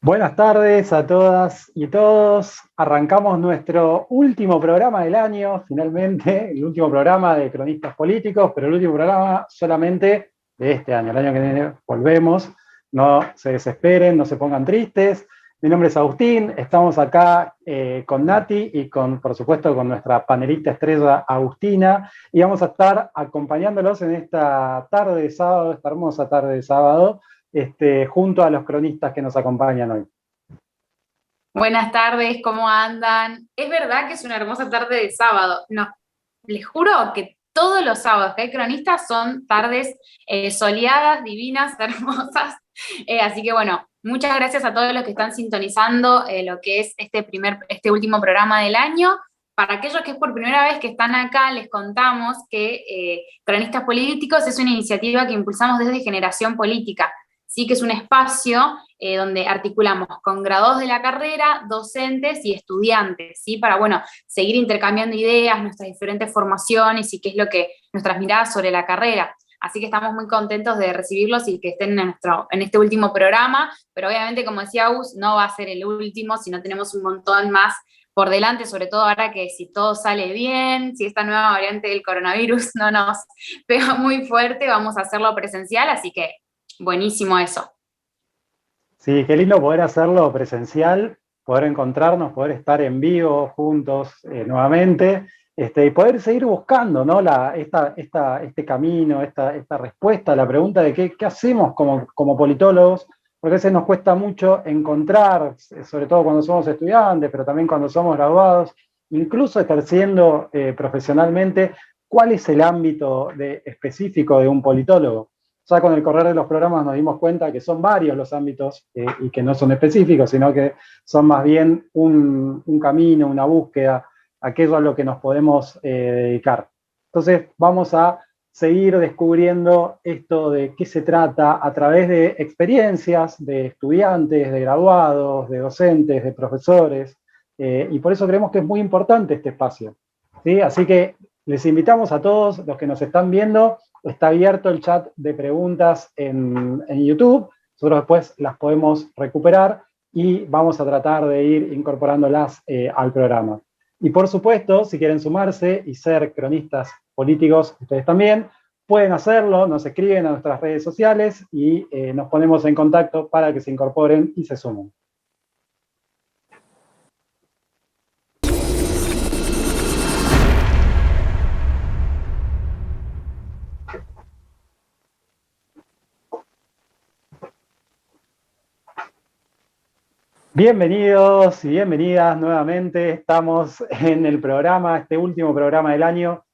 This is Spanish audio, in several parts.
Buenas tardes a todas y todos. Arrancamos nuestro último programa del año, finalmente, el último programa de Cronistas Políticos, pero el último programa solamente de este año. El año que viene volvemos. No se desesperen, no se pongan tristes. Mi nombre es Agustín, estamos acá con Nati y por supuesto, con nuestra panelista estrella Agustina, y vamos a estar acompañándolos en esta tarde de sábado, esta hermosa tarde de sábado, junto a los cronistas que nos acompañan hoy. Buenas tardes, ¿cómo andan? Es verdad que es una hermosa tarde de sábado. No, les juro que todos los sábados que hay cronistas son tardes soleadas, divinas, hermosas. Así que bueno, muchas gracias a todos los que están sintonizando lo que es este último programa del año. Para aquellos que es por primera vez que están acá, les contamos que Cronistas Políticos es una iniciativa que impulsamos desde Generación Política. Sí, que es un espacio donde articulamos con graduados de la carrera, docentes y estudiantes, ¿sí? Para, bueno, seguir intercambiando ideas, nuestras diferentes formaciones y qué es lo que, nuestras miradas sobre la carrera. Así que estamos muy contentos de recibirlos y que estén en este último programa, pero obviamente, como decía Agus, no va a ser el último, sino tenemos un montón más por delante, sobre todo ahora que si todo sale bien, si esta nueva variante del coronavirus no nos pega muy fuerte, vamos a hacerlo presencial, así que buenísimo eso. Sí, qué lindo poder hacerlo presencial, poder encontrarnos, poder estar en vivo juntos nuevamente, y poder seguir buscando, ¿no? Este camino, esta respuesta a la pregunta de qué hacemos como politólogos, porque a veces nos cuesta mucho encontrar, sobre todo cuando somos estudiantes, pero también cuando somos graduados, incluso ejerciendo profesionalmente, cuál es el ámbito específico de un politólogo. Ya con el correr de los programas nos dimos cuenta que son varios los ámbitos y que no son específicos, sino que son más bien un camino, una búsqueda, aquello a lo que nos podemos dedicar. Entonces vamos a seguir descubriendo esto de qué se trata a través de experiencias de estudiantes, de graduados, de docentes, de profesores, y por eso creemos que es muy importante este espacio, ¿sí? Así que les invitamos a todos los que nos están viendo. Está abierto el chat de preguntas en YouTube. Nosotros después las podemos recuperar y vamos a tratar de ir incorporándolas al programa. Y por supuesto, si quieren sumarse y ser cronistas políticos, ustedes también pueden hacerlo, nos escriben a nuestras redes sociales y nos ponemos en contacto para que se incorporen y se sumen. Bienvenidos y bienvenidas nuevamente. Estamos en el programa, este último programa del año,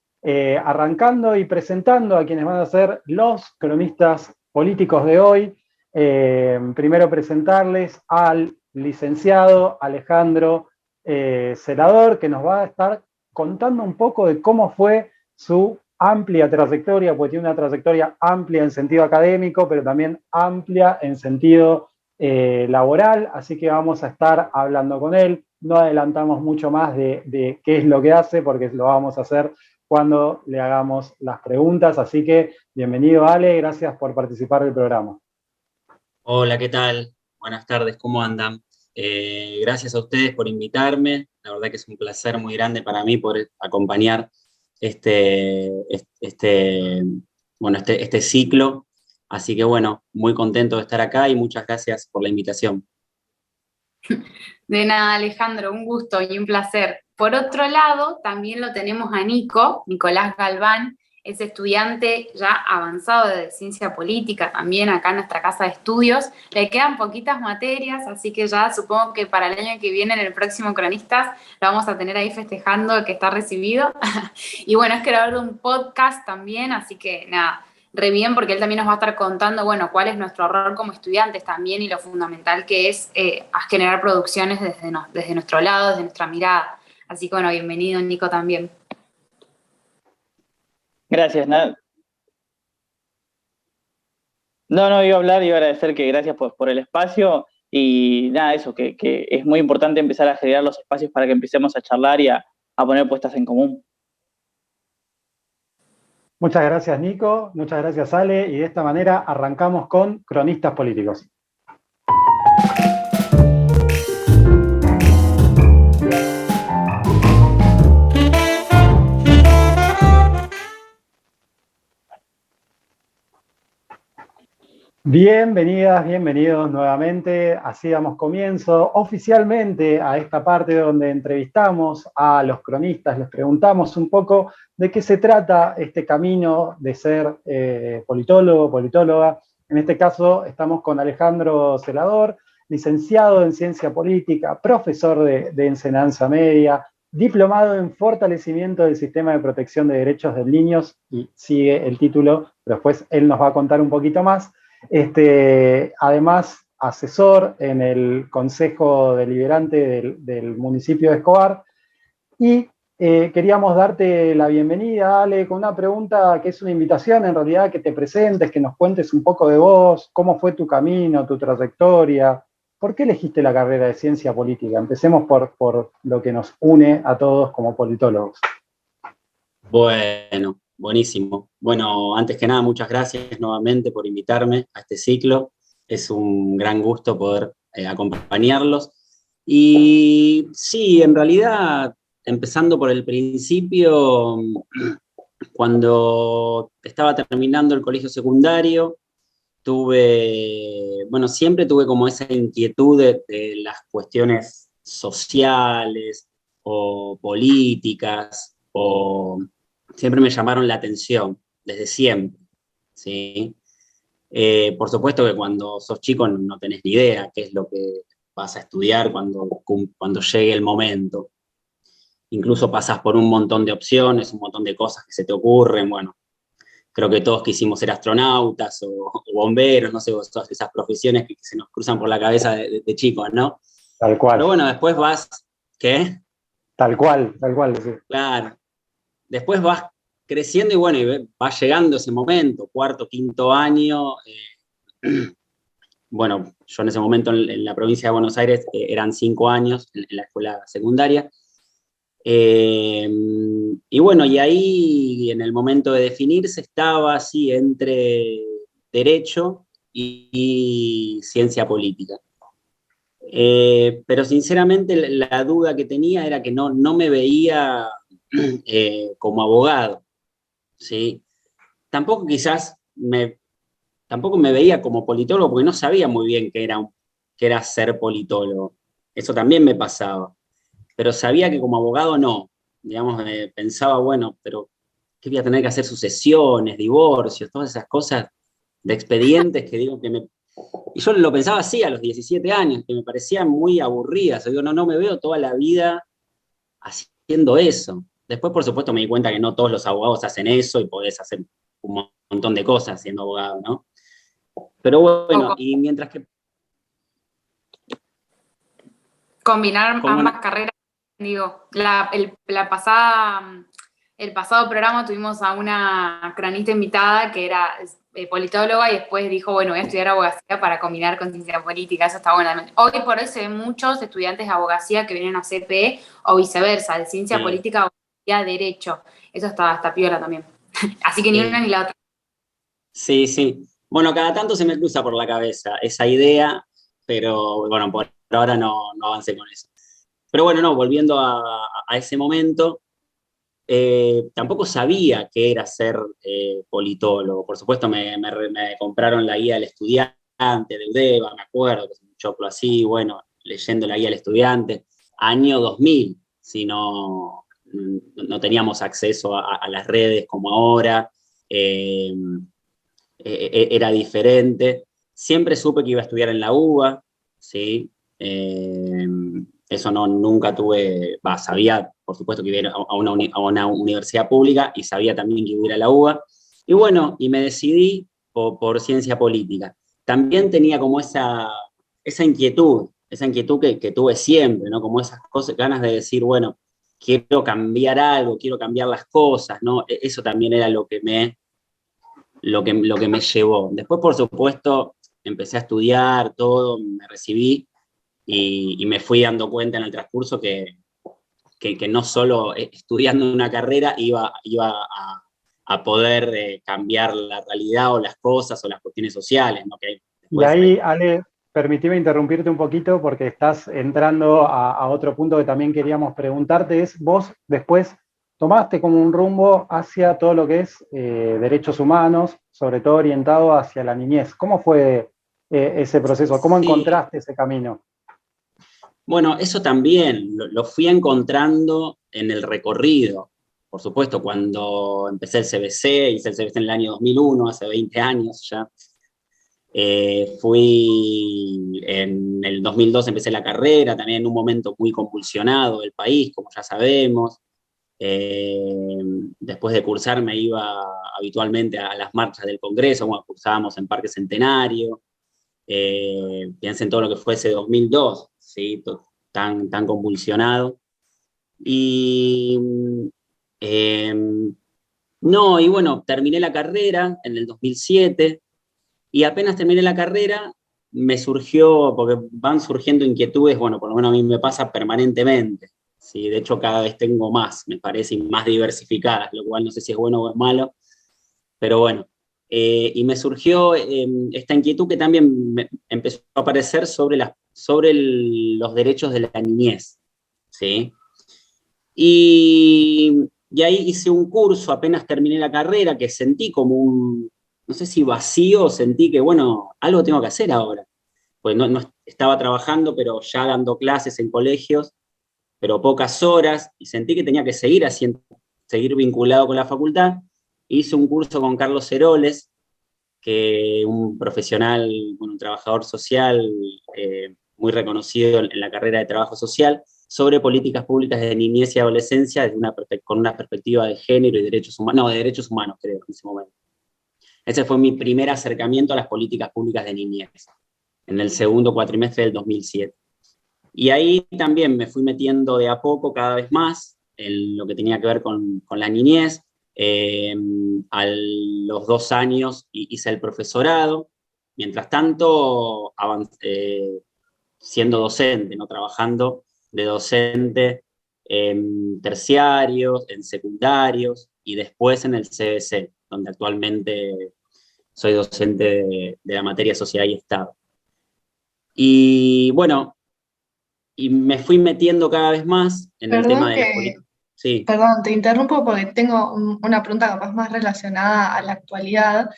arrancando y presentando a quienes van a ser los cronistas políticos de hoy. Primero presentarles al licenciado Alejandro Celador, que nos va a estar contando un poco de cómo fue su amplia trayectoria, porque tiene una trayectoria amplia en sentido académico, pero también amplia en sentido laboral, así que vamos a estar hablando con él. No adelantamos mucho más de qué es lo que hace, porque lo vamos a hacer cuando le hagamos las preguntas. Así que bienvenido, Ale, gracias por participar del programa. Hola, ¿qué tal? Buenas tardes, ¿cómo andan? Gracias a ustedes por invitarme. La verdad que es un placer muy grande para mí poder acompañar este ciclo. Así que bueno, muy contento de estar acá y muchas gracias por la invitación. De nada, Alejandro, un gusto y un placer. Por otro lado, también lo tenemos a Nicolás Galván, es estudiante ya avanzado de ciencia política, también acá en nuestra casa de estudios. Le quedan poquitas materias, así que ya supongo que para el año que viene, en el próximo Cronistas, lo vamos a tener ahí festejando que está recibido. Y bueno, es creador de un podcast también, así que nada, re bien, porque él también nos va a estar contando, bueno, cuál es nuestro rol como estudiantes también y lo fundamental que es generar producciones desde nuestro lado, desde nuestra mirada. Así que bueno, bienvenido Nico también. Gracias, nada. No, iba a hablar, iba a agradecer que gracias por el espacio y nada, eso, que es muy importante empezar a generar los espacios para que empecemos a charlar y a poner puestas en común. Muchas gracias, Nico, muchas gracias, Ale, y de esta manera arrancamos con Cronistas Políticos. Bienvenidas, bienvenidos nuevamente. Así damos comienzo oficialmente a esta parte donde entrevistamos a los cronistas, les preguntamos un poco de qué se trata este camino de ser politólogo, politóloga. En este caso estamos con Alejandro Celador, licenciado en Ciencia Política, profesor de enseñanza media, diplomado en fortalecimiento del sistema de protección de derechos de niños, y sigue el título, pero después él nos va a contar un poquito más. Además, asesor en el Consejo Deliberante del municipio de Escobar. Y queríamos darte la bienvenida, Ale, con una pregunta que es una invitación, en realidad, que te presentes, que nos cuentes un poco de vos, cómo fue tu camino, tu trayectoria. ¿Por qué elegiste la carrera de Ciencia Política? Empecemos por lo que nos une a todos como politólogos. Bueno, buenísimo. Bueno, antes que nada, muchas gracias nuevamente por invitarme a este ciclo. Es un gran gusto poder acompañarlos. Y sí, en realidad, empezando por el principio, cuando estaba terminando el colegio secundario, siempre tuve como esa inquietud de las cuestiones sociales o políticas, o siempre me llamaron la atención, desde siempre, ¿sí? Por supuesto que cuando sos chico no tenés ni idea qué es lo que vas a estudiar cuando llegue el momento. Incluso pasás por un montón de opciones, un montón de cosas que se te ocurren. Bueno, creo que todos quisimos ser astronautas o bomberos, no sé, todas esas profesiones que se nos cruzan por la cabeza de chicos, ¿no? Tal cual. Pero bueno, después vas, ¿qué? Tal cual, sí. Claro. Después vas creciendo y bueno, y va llegando ese momento, cuarto, quinto año. Bueno, yo en ese momento en la provincia de Buenos Aires eran 5 años en la escuela secundaria. Y bueno, y ahí en el momento de definirse estaba así entre derecho y ciencia política. Pero sinceramente la duda que tenía era que no me veía como abogado, ¿sí? Tampoco tampoco me veía como politólogo porque no sabía muy bien qué era ser politólogo. Eso también me pasaba. Pero sabía que como abogado no. Digamos, pensaba, bueno, pero ¿qué voy a tener que hacer? Sucesiones, divorcios, todas esas cosas de expedientes que digo que me... Y yo lo pensaba así a los 17 años, que me parecían muy aburridas. Yo digo, no me veo toda la vida haciendo eso. Después, por supuesto, me di cuenta que no todos los abogados hacen eso y podés hacer un montón de cosas siendo abogado, ¿no? Pero bueno, y mientras que... Combinar ambas carreras, digo, el pasado programa tuvimos a una cronista invitada que era politóloga y después dijo, bueno, voy a estudiar abogacía para combinar con ciencia política, eso está bueno. Hoy por hoy se ven muchos estudiantes de abogacía que vienen a CPE o viceversa, de ciencia política, abogacía, derecho, eso está piola también. Así que ni una ni la otra. Sí. Bueno, cada tanto se me cruza por la cabeza esa idea, pero bueno, por ahora no avancé con eso. Pero bueno, no, volviendo a ese momento, tampoco sabía qué era ser politólogo. Por supuesto, me compraron la guía del estudiante de UDEVA, me acuerdo, que es un choclo así, bueno, leyendo la guía del estudiante, año 2000, si no teníamos acceso a las redes como ahora, era diferente. Siempre supe que iba a estudiar en la UBA, ¿sí? Eso nunca tuve, sabía, por supuesto, que iba a ir a una universidad pública y sabía también que iba a ir a la UBA. Y bueno, y me decidí por ciencia política. También tenía como esa inquietud que tuve siempre, ¿no? Como esas cosas, ganas de decir, bueno, quiero cambiar algo, quiero cambiar las cosas, ¿no? Eso también era lo que me llevó. Después, por supuesto, empecé a estudiar todo, me recibí y me fui dando cuenta en el transcurso que no solo estudiando una carrera iba a poder cambiar la realidad o las cosas o las cuestiones sociales, ¿no? Y ahí, Ale, permitime interrumpirte un poquito porque estás entrando a otro punto que también queríamos preguntarte, es vos después tomaste como un rumbo hacia todo lo que es derechos humanos, sobre todo orientado hacia la niñez. ¿Cómo fue ese proceso? ¿Cómo encontraste ese camino? Bueno, eso también lo fui encontrando en el recorrido. Por supuesto, cuando empecé el CBC, hice el CBC en el año 2001, hace 20 años ya. Fui en el 2002, empecé la carrera, también en un momento muy convulsionado del país, como ya sabemos. Después de cursar me iba habitualmente a las marchas del Congreso, bueno, cursábamos en Parque Centenario. Piensen en todo lo que fue ese 2002, ¿sí? Tan convulsionado. Y no, y bueno, terminé la carrera en el 2007, y apenas terminé la carrera, me surgió, porque van surgiendo inquietudes, bueno, por lo menos a mí me pasa permanentemente, ¿sí? De hecho, cada vez tengo más, me parece, y más diversificadas, lo cual no sé si es bueno o es malo, pero bueno. Y me surgió esta inquietud que también me empezó a aparecer sobre los derechos de la niñez, ¿sí? Y ahí hice un curso, apenas terminé la carrera, que sentí como no sé si vacío, sentí que, bueno, algo tengo que hacer ahora. Pues no estaba trabajando, pero ya dando clases en colegios, pero pocas horas, y sentí que tenía que seguir vinculado con la facultad. Hice un curso con Carlos Heroles, que un profesional, bueno, un trabajador social muy reconocido en la carrera de trabajo social, sobre políticas públicas de niñez y adolescencia con una perspectiva de género y derechos humanos, no, de derechos humanos, creo, en ese momento. Ese fue mi primer acercamiento a las políticas públicas de niñez, en el segundo cuatrimestre del 2007. Y ahí también me fui metiendo de a poco cada vez más en lo que tenía que ver con la niñez. A los 2 años hice el profesorado. Mientras tanto, siendo docente, ¿no? Trabajando de docente en terciarios, en secundarios y después en el CBC, donde actualmente soy docente de la materia Sociedad y Estado. Y bueno, y me fui metiendo cada vez más en el tema de las políticas. Sí. Perdón, te interrumpo porque tengo una pregunta capaz más relacionada a la actualidad.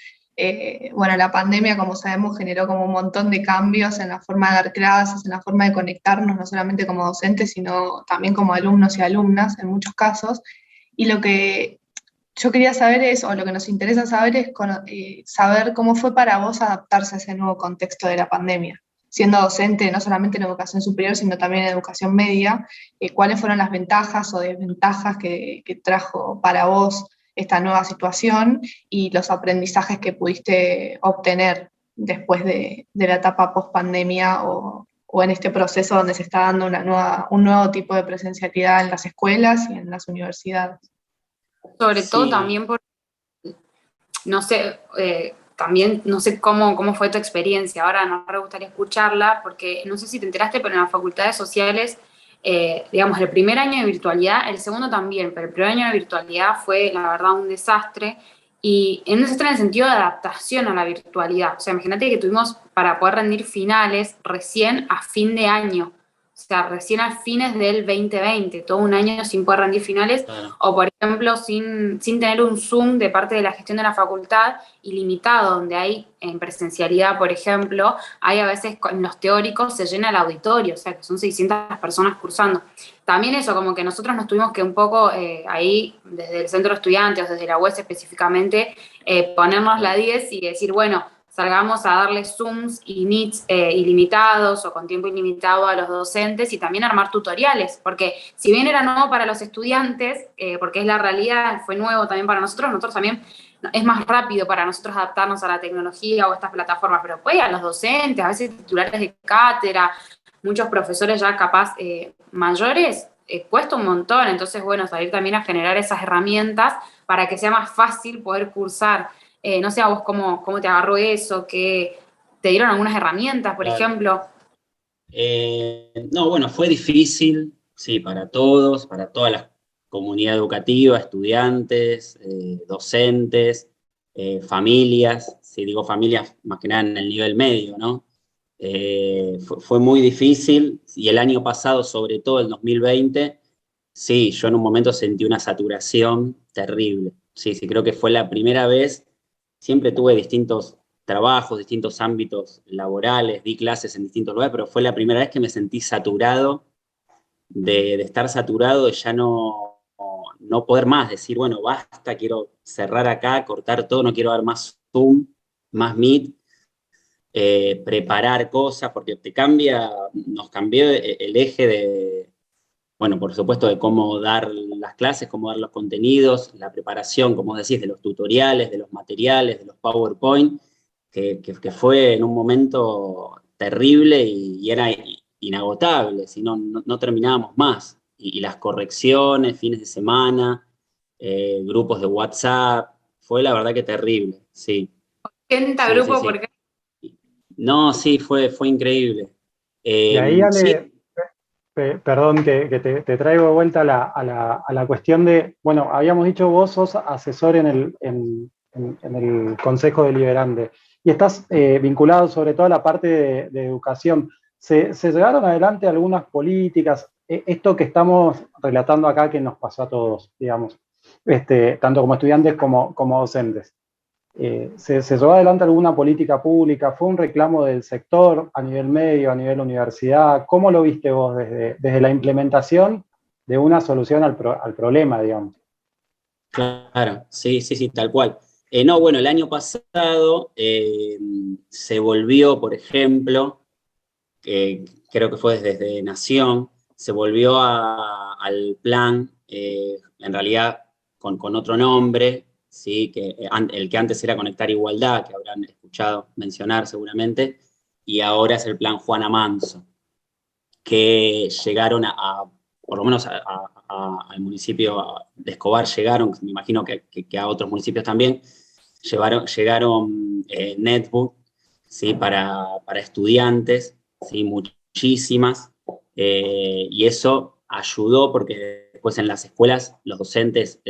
Bueno, la pandemia, como sabemos, generó como un montón de cambios en la forma de dar clases, en la forma de conectarnos, no solamente como docentes, sino también como alumnos y alumnas en muchos casos. Y lo que yo quería saber es, o lo que nos interesa saber es saber cómo fue para vos adaptarse a ese nuevo contexto de la pandemia. Siendo docente, no solamente en educación superior, sino también en educación media, ¿cuáles fueron las ventajas o desventajas que trajo para vos esta nueva situación y los aprendizajes que pudiste obtener después de la etapa post-pandemia o en este proceso donde se está dando un nuevo tipo de presencialidad en las escuelas y en las universidades? Sobre todo también porque, no sé, también no sé cómo fue tu experiencia, ahora nos gustaría escucharla, porque no sé si te enteraste, pero en las facultades sociales, digamos, el primer año de virtualidad, el segundo también, pero el primer año de virtualidad fue, la verdad, un desastre, y un desastre en el sentido de adaptación a la virtualidad. O sea, imagínate que tuvimos para poder rendir finales recién a fin de año, o sea, recién a fines del 2020, todo un año sin poder rendir finales, claro. O por ejemplo, sin tener un Zoom de parte de la gestión de la facultad ilimitado, donde hay en presencialidad, por ejemplo, hay a veces en los teóricos se llena el auditorio, o sea, que son 600 personas cursando. También eso, como que nosotros nos tuvimos que un poco ahí, desde el centro de estudiantes, desde la UES específicamente, ponernos la 10 y decir, bueno, salgamos a darle Zooms y Meets ilimitados o con tiempo ilimitado a los docentes y también armar tutoriales, porque si bien era nuevo para los estudiantes, porque es la realidad, fue nuevo también para nosotros también es más rápido para nosotros adaptarnos a la tecnología o a estas plataformas, pero pues a los docentes, a veces titulares de cátedra, muchos profesores ya capaz mayores, cuesta un montón, entonces bueno, salir también a generar esas herramientas para que sea más fácil poder cursar. No sé a vos cómo te agarró eso, que te dieron algunas herramientas, por ejemplo. No, bueno, fue difícil, sí, para todos, para toda la comunidad educativa, estudiantes, docentes, familias, sí, digo familias más que nada en el nivel medio, ¿no? Fue muy difícil, y el año pasado, sobre todo el 2020, sí, yo en un momento sentí una saturación terrible. Sí, creo que fue la primera vez siempre tuve distintos trabajos, distintos ámbitos laborales, di clases en distintos lugares, pero fue la primera vez que me sentí saturado, de estar saturado, de ya no poder más, decir, bueno, basta, quiero cerrar acá, cortar todo, no quiero dar más Zoom, más Meet, preparar cosas, porque nos cambió el eje de, bueno, por supuesto, de cómo dar las clases, cómo dar los contenidos, la preparación, como decís, de los tutoriales, de los materiales, de los PowerPoint, que fue en un momento terrible y era inagotable, si no terminábamos más. Y las correcciones, fines de semana, grupos de WhatsApp, fue la verdad que terrible, sí. 80 Sí, grupos sí, por sí. No, sí, fue increíble. Y ahí, Sí, Ale, perdón que te traigo de vuelta a la cuestión de, bueno, habíamos dicho vos sos asesor en el Consejo Deliberante y estás vinculado sobre todo a la parte de educación. ¿Se llegaron adelante algunas políticas? Esto que estamos relatando acá que nos pasó a todos, digamos, tanto como estudiantes como docentes. ¿Se llevó adelante alguna política pública? ¿Fue un reclamo del sector a nivel medio, a nivel universidad? ¿Cómo lo viste vos desde la implementación de una solución al problema, digamos? claro, sí, sí, sí, tal cual. No, bueno, el año pasado se volvió, por ejemplo, creo que fue desde Nación, se volvió al plan, en realidad con otro nombre, ¿sí? El que antes era Conectar Igualdad, que habrán escuchado mencionar seguramente, y ahora es el plan Juana Manso, que llegaron por lo menos al municipio de Escobar llegaron, me imagino que a otros municipios también, llegaron netbook, ¿sí? para estudiantes, ¿sí? Muchísimas, y eso ayudó porque después en las escuelas los docentes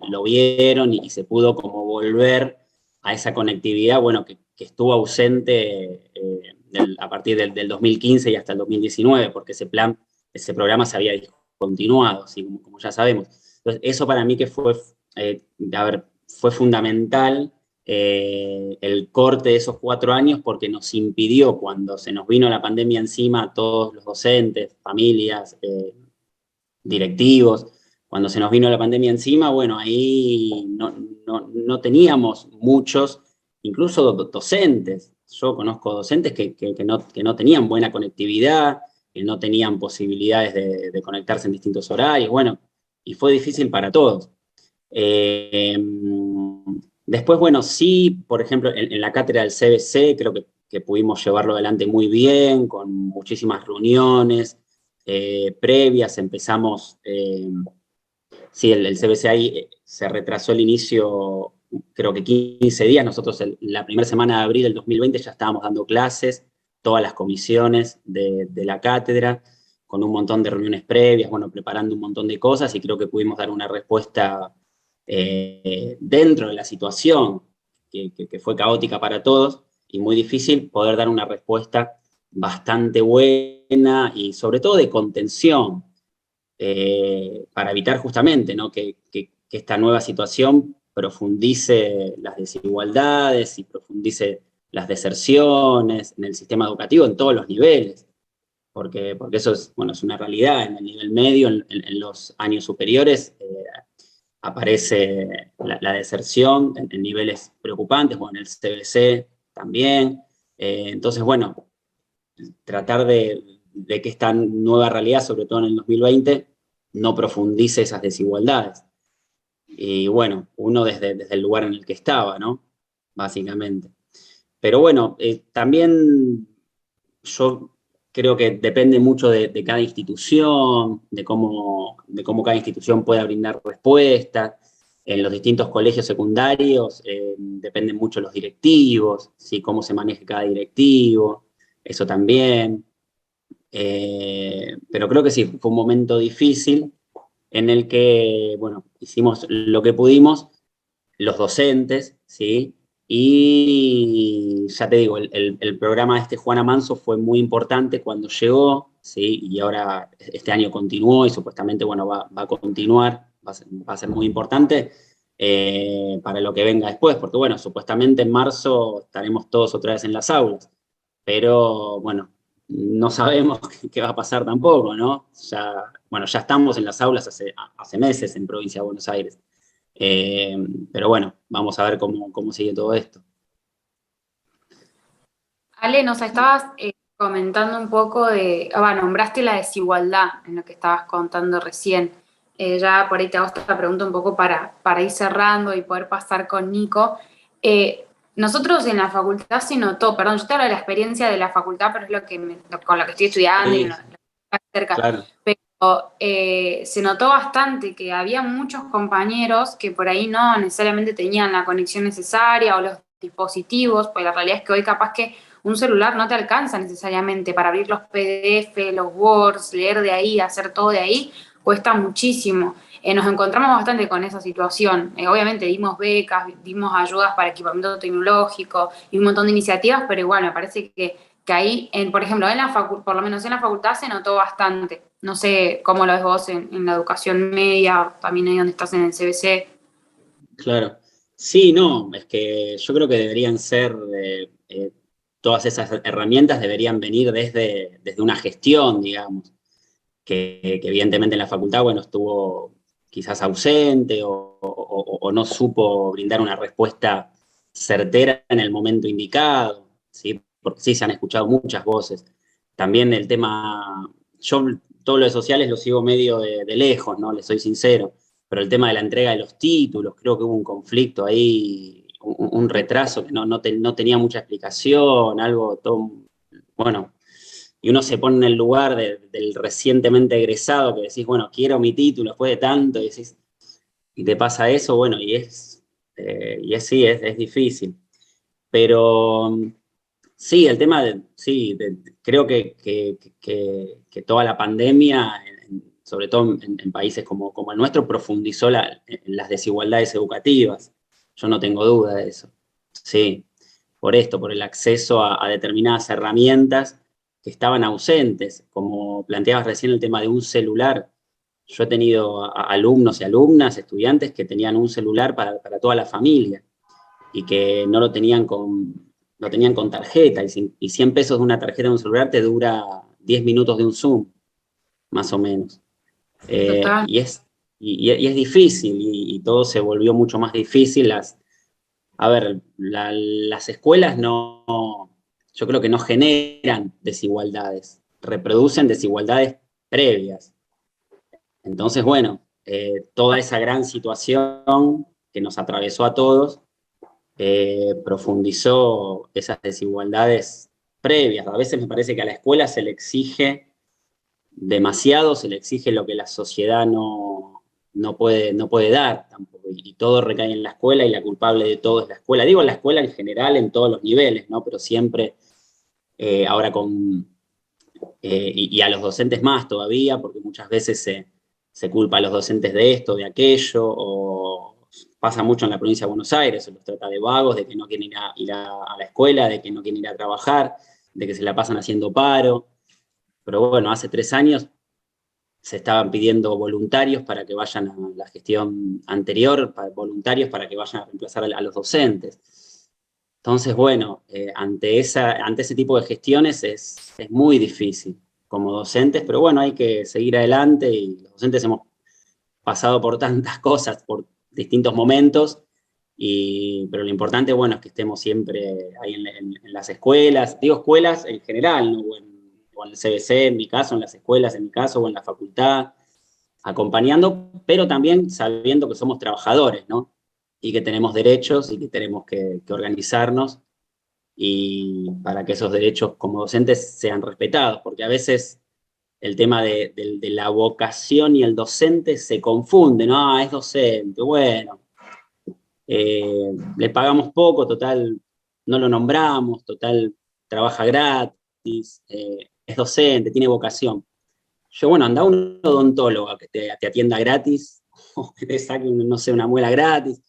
lo vieron y se pudo como volver a esa conectividad, bueno, que estuvo ausente a partir del 2015 y hasta el 2019, porque ese programa se había discontinuado, ¿sí? como ya sabemos. Entonces, eso para mí que fue fundamental, el corte de esos 4 años, porque nos impidió, cuando se nos vino la pandemia encima, a todos los docentes, familias, directivos, cuando se nos vino la pandemia encima, bueno, ahí no teníamos muchos, incluso docentes. Yo conozco docentes que no tenían buena conectividad, que no tenían posibilidades de conectarse en distintos horarios, bueno, y fue difícil para todos. Después, bueno, sí, por ejemplo, en la cátedra del CBC creo que pudimos llevarlo adelante muy bien, con muchísimas reuniones previas, empezamos, sí, el CBC ahí se retrasó el inicio, creo que 15 días, nosotros la primera semana de abril del 2020 ya estábamos dando clases, todas las comisiones de la cátedra, con un montón de reuniones previas, bueno, preparando un montón de cosas, y creo que pudimos dar una respuesta dentro de la situación, que fue caótica para todos, y muy difícil poder dar una respuesta bastante buena y sobre todo de contención, para evitar justamente, ¿no? que esta nueva situación profundice las desigualdades y profundice las deserciones en el sistema educativo en todos los niveles, porque eso es, bueno, es una realidad. En el nivel medio, en los años superiores, aparece la deserción en niveles preocupantes, bueno, en el CBC también. Entonces, bueno, tratar de que esta nueva realidad, sobre todo en el 2020, no profundice esas desigualdades. Y bueno, uno desde el lugar en el que estaba, ¿no? Básicamente. Pero bueno, también yo creo que depende mucho de cada institución, de cómo cada institución pueda brindar respuestas. En los distintos colegios secundarios dependen mucho los directivos, ¿sí? Cómo se maneja cada directivo, eso también. Pero creo que sí, fue un momento difícil en el que, bueno, hicimos lo que pudimos, los docentes, ¿sí? Y ya te digo, el programa de Juana Manso fue muy importante cuando llegó, ¿sí? Y ahora este año continuó y supuestamente, bueno, va a continuar, va a ser muy importante, para lo que venga después, porque bueno, supuestamente en marzo estaremos todos otra vez en las aulas, pero bueno, no sabemos qué va a pasar tampoco, ¿no? Ya estamos en las aulas hace meses en Provincia de Buenos Aires, pero bueno, vamos a ver cómo sigue todo esto. Ale, nos estabas comentando un poco nombraste la desigualdad en lo que estabas contando recién. Ya por ahí te hago esta pregunta un poco para ir cerrando y poder pasar con Nico. Nosotros en la facultad se notó, perdón, yo te hablo de la experiencia de la facultad, pero es con lo que estoy estudiando Sí, y lo que está cerca. claro. Pero se notó bastante que había muchos compañeros que por ahí no necesariamente tenían la conexión necesaria o los dispositivos, pues la realidad es que hoy capaz que un celular no te alcanza necesariamente para abrir los PDF, los Words, leer de ahí, hacer todo de ahí, cuesta muchísimo. Nos encontramos bastante con esa situación. Obviamente dimos becas, dimos ayudas para equipamiento tecnológico y un montón de iniciativas, pero igual me parece que ahí, por ejemplo, por lo menos en la facultad se notó bastante. No sé cómo lo ves vos en la educación media, también ahí donde estás en el CBC. Claro. Sí, no, es que yo creo que deberían ser, todas esas herramientas deberían venir desde una gestión, digamos, que evidentemente en la facultad, bueno, estuvo quizás ausente o no supo brindar una respuesta certera en el momento indicado, ¿sí? Porque sí se han escuchado muchas voces. También el tema, yo todo lo de sociales lo sigo medio de lejos, ¿no? Les soy sincero, pero el tema de la entrega de los títulos, creo que hubo un conflicto ahí, un retraso que no tenía mucha explicación, algo todo, bueno, y uno se pone en el lugar del recientemente egresado que decís, bueno, quiero mi título después de tanto, y te pasa eso, bueno, sí, es difícil. Pero sí, el tema creo que toda la pandemia, sobre todo en países como el nuestro, profundizó las desigualdades educativas. Yo no tengo duda de eso. Sí, por el acceso a determinadas herramientas que estaban ausentes, como planteabas recién el tema de un celular. Yo he tenido alumnos y alumnas, estudiantes que tenían un celular para toda la familia y que no lo tenían con tarjeta, y 100 pesos de una tarjeta de un celular te dura 10 minutos de un Zoom, más o menos. Total. Y es difícil, y todo se volvió mucho más difícil. Las escuelas yo creo que no generan desigualdades, reproducen desigualdades previas. Entonces, bueno, toda esa gran situación que nos atravesó a todos, profundizó esas desigualdades previas. A veces me parece que a la escuela se le exige demasiado, se le exige lo que la sociedad no puede dar tampoco, y todo recae en la escuela, y la culpable de todo es la escuela. Digo la escuela en general, en todos los niveles, ¿no? Pero siempre, ahora y a los docentes más todavía, porque muchas veces se culpa a los docentes de esto, de aquello, o pasa mucho en la provincia de Buenos Aires, se los trata de vagos, de que no quieren ir a la escuela, de que no quieren ir a trabajar, de que se la pasan haciendo paro. Pero bueno, hace 3 años se estaban pidiendo voluntarios para que vayan a la gestión anterior, voluntarios para que vayan a reemplazar a los docentes. Entonces, bueno, ante ese tipo de gestiones es muy difícil como docentes, pero bueno, hay que seguir adelante, y los docentes hemos pasado por tantas cosas, por distintos momentos, pero lo importante, bueno, es que estemos siempre ahí en las escuelas, digo escuelas en general, ¿no? O en el CBC, en mi caso, en las escuelas, en mi caso, o en la facultad, acompañando, pero también sabiendo que somos trabajadores, ¿no? Y que tenemos derechos y que tenemos que organizarnos, y para que esos derechos como docentes sean respetados, porque a veces el tema de la vocación y el docente se confunde, ¿no? Es docente, bueno, le pagamos poco, total, no lo nombramos, total, trabaja gratis, es docente, tiene vocación. Yo, bueno, anda a un odontólogo que te atienda gratis, o que te saque, no sé, una muela gratis,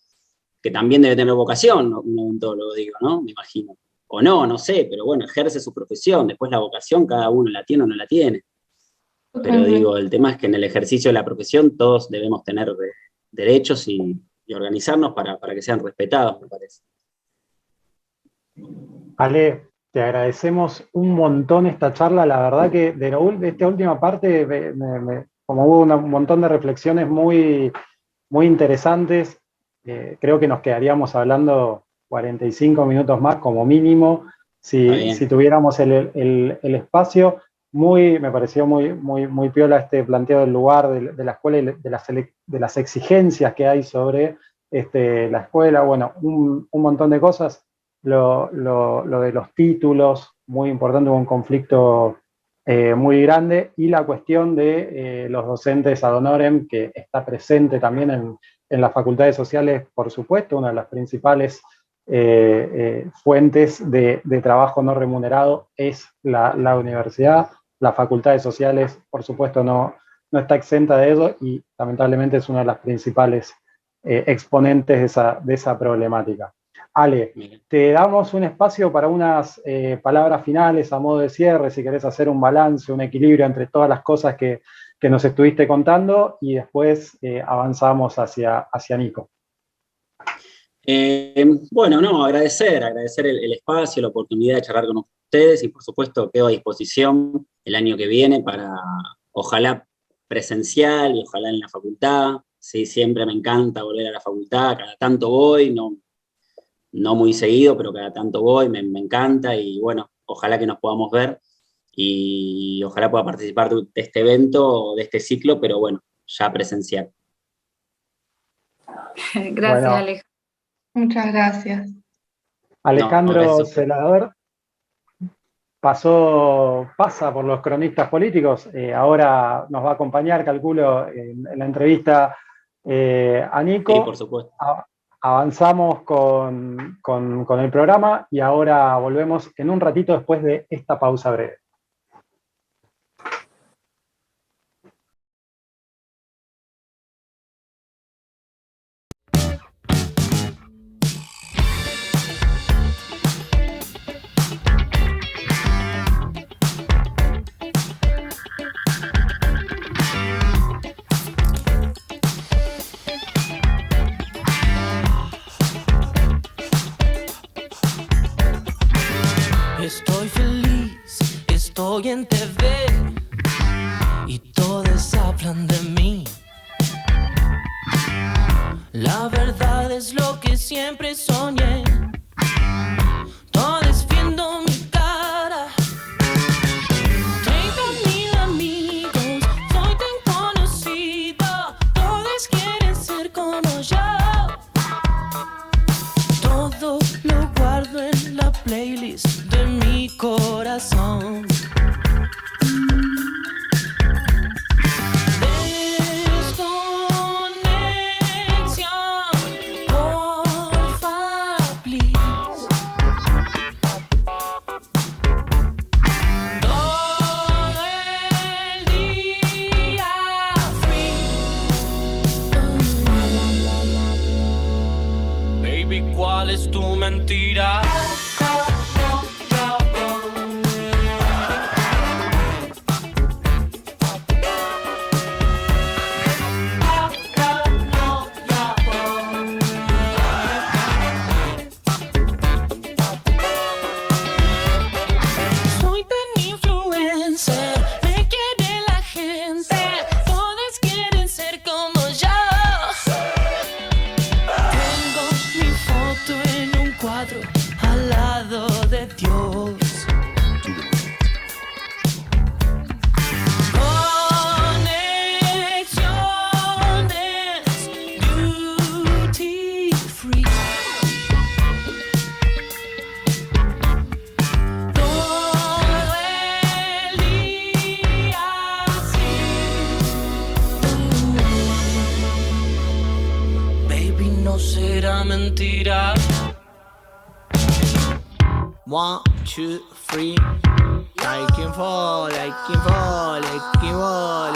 que también debe tener vocación, ¿no? Un odontólogo, digo, ¿no? Me imagino. O no sé, pero bueno, ejerce su profesión. Después la vocación, cada uno la tiene o no la tiene. Pero digo, el tema es que en el ejercicio de la profesión todos debemos tener derechos y y organizarnos para que sean respetados, me parece. Ale, te agradecemos un montón esta charla. La verdad que de esta última parte, como hubo un montón de reflexiones muy, muy interesantes, creo que nos quedaríamos hablando 45 minutos más como mínimo, si tuviéramos el espacio. Me pareció muy piola este planteo del lugar de la escuela y de las exigencias que hay sobre la escuela. Bueno, un montón de cosas. Lo de los títulos, muy importante, hubo un conflicto muy grande, y la cuestión de los docentes ad honorem, que está presente también en las facultades sociales, por supuesto, una de las principales fuentes de trabajo no remunerado es la universidad. Las facultades sociales, por supuesto, no está exenta de eso, y lamentablemente es una de las principales exponentes de esa problemática. Ale, te damos un espacio para unas palabras finales a modo de cierre, si querés hacer un balance, un equilibrio entre todas las cosas que nos estuviste contando, y después avanzamos hacia Nico. Bueno, no, agradecer el espacio, la oportunidad de charlar con ustedes, y por supuesto quedo a disposición el año que viene para, ojalá presencial y ojalá en la facultad. Sí, siempre me encanta volver a la facultad, cada tanto voy, no muy seguido, pero cada tanto voy, me encanta, y bueno, ojalá que nos podamos ver, y ojalá pueda participar de este evento, de este ciclo, pero bueno, ya presencial. Gracias, bueno. Alejandro. Muchas gracias. Alejandro Celador pasa por los cronistas políticos, ahora nos va a acompañar, calculo, en la entrevista a Nico. Sí, por supuesto. Avanzamos con el programa, y ahora volvemos en un ratito después de esta pausa breve. Estoy feliz, estoy en TV y todos hablan de mí. La verdad es lo que siempre soñé. Todos viendo mi cara. 30,000 amigos, soy tan conocida. Todos quieren ser como yo. Todo lo guardo en la playlist de mi corazón. ¿Cuál es tu mentira? Soy tan influencer, me quiere la gente, todos quieren ser como yo. En un cuadro al lado de Dios. Conexiones duty free. Todo el día así. Baby, no será mentira. 1, 2, 3. Like him fall, like him fall, like him fall.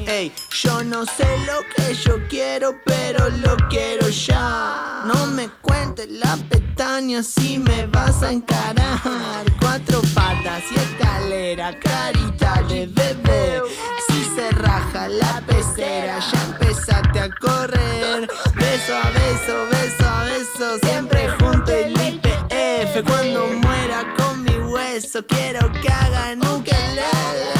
Ey, yo no sé lo que yo quiero, pero lo quiero ya. No me cuentes la petita. montaña si me vas a encarar. 4 patas y escalera, carita de bebé. Si se raja la pecera, ya empezaste a correr. Beso a beso, beso a beso, siempre junto el IPF. Cuando muera con mi hueso, quiero que hagan un ukelele.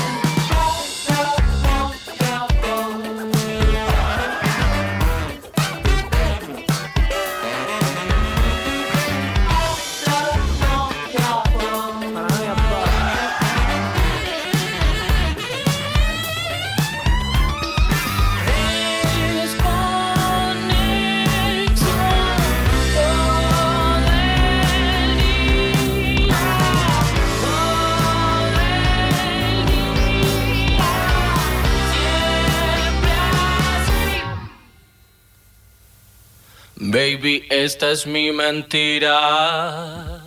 Baby, esta es mi mentira.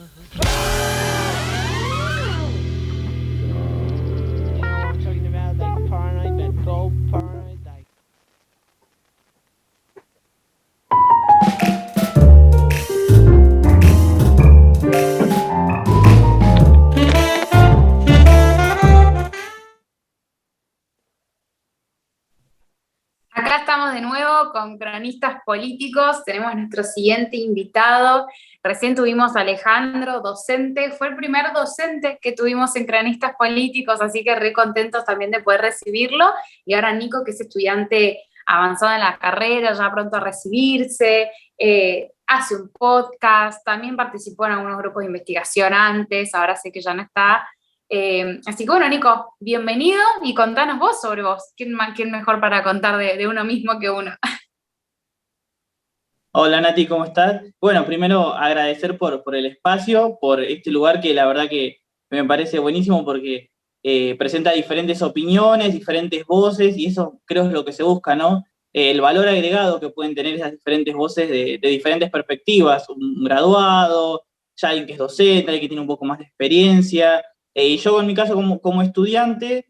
Acá estamos de nuevo con cronistas políticos, tenemos nuestro siguiente invitado. Recién tuvimos a Alejandro, docente, fue el primer docente que tuvimos en cronistas políticos, así que re contentos también de poder recibirlo. Y ahora Nico, que es estudiante avanzado en la carrera, ya pronto a recibirse, hace un podcast, también participó en algunos grupos de investigación antes, ahora sé que ya no está. Así que bueno, Nico, bienvenido y contanos vos sobre vos. ¿Quién mejor para contar de uno mismo que uno? Hola Nati, ¿cómo estás? Bueno, primero agradecer por el espacio, por este lugar que la verdad que me parece buenísimo porque presenta diferentes opiniones, diferentes voces y eso creo es lo que se busca, ¿no? El valor agregado que pueden tener esas diferentes voces de diferentes perspectivas, un graduado, ya alguien que es docente, alguien que tiene un poco más de experiencia. Y yo en mi caso como estudiante,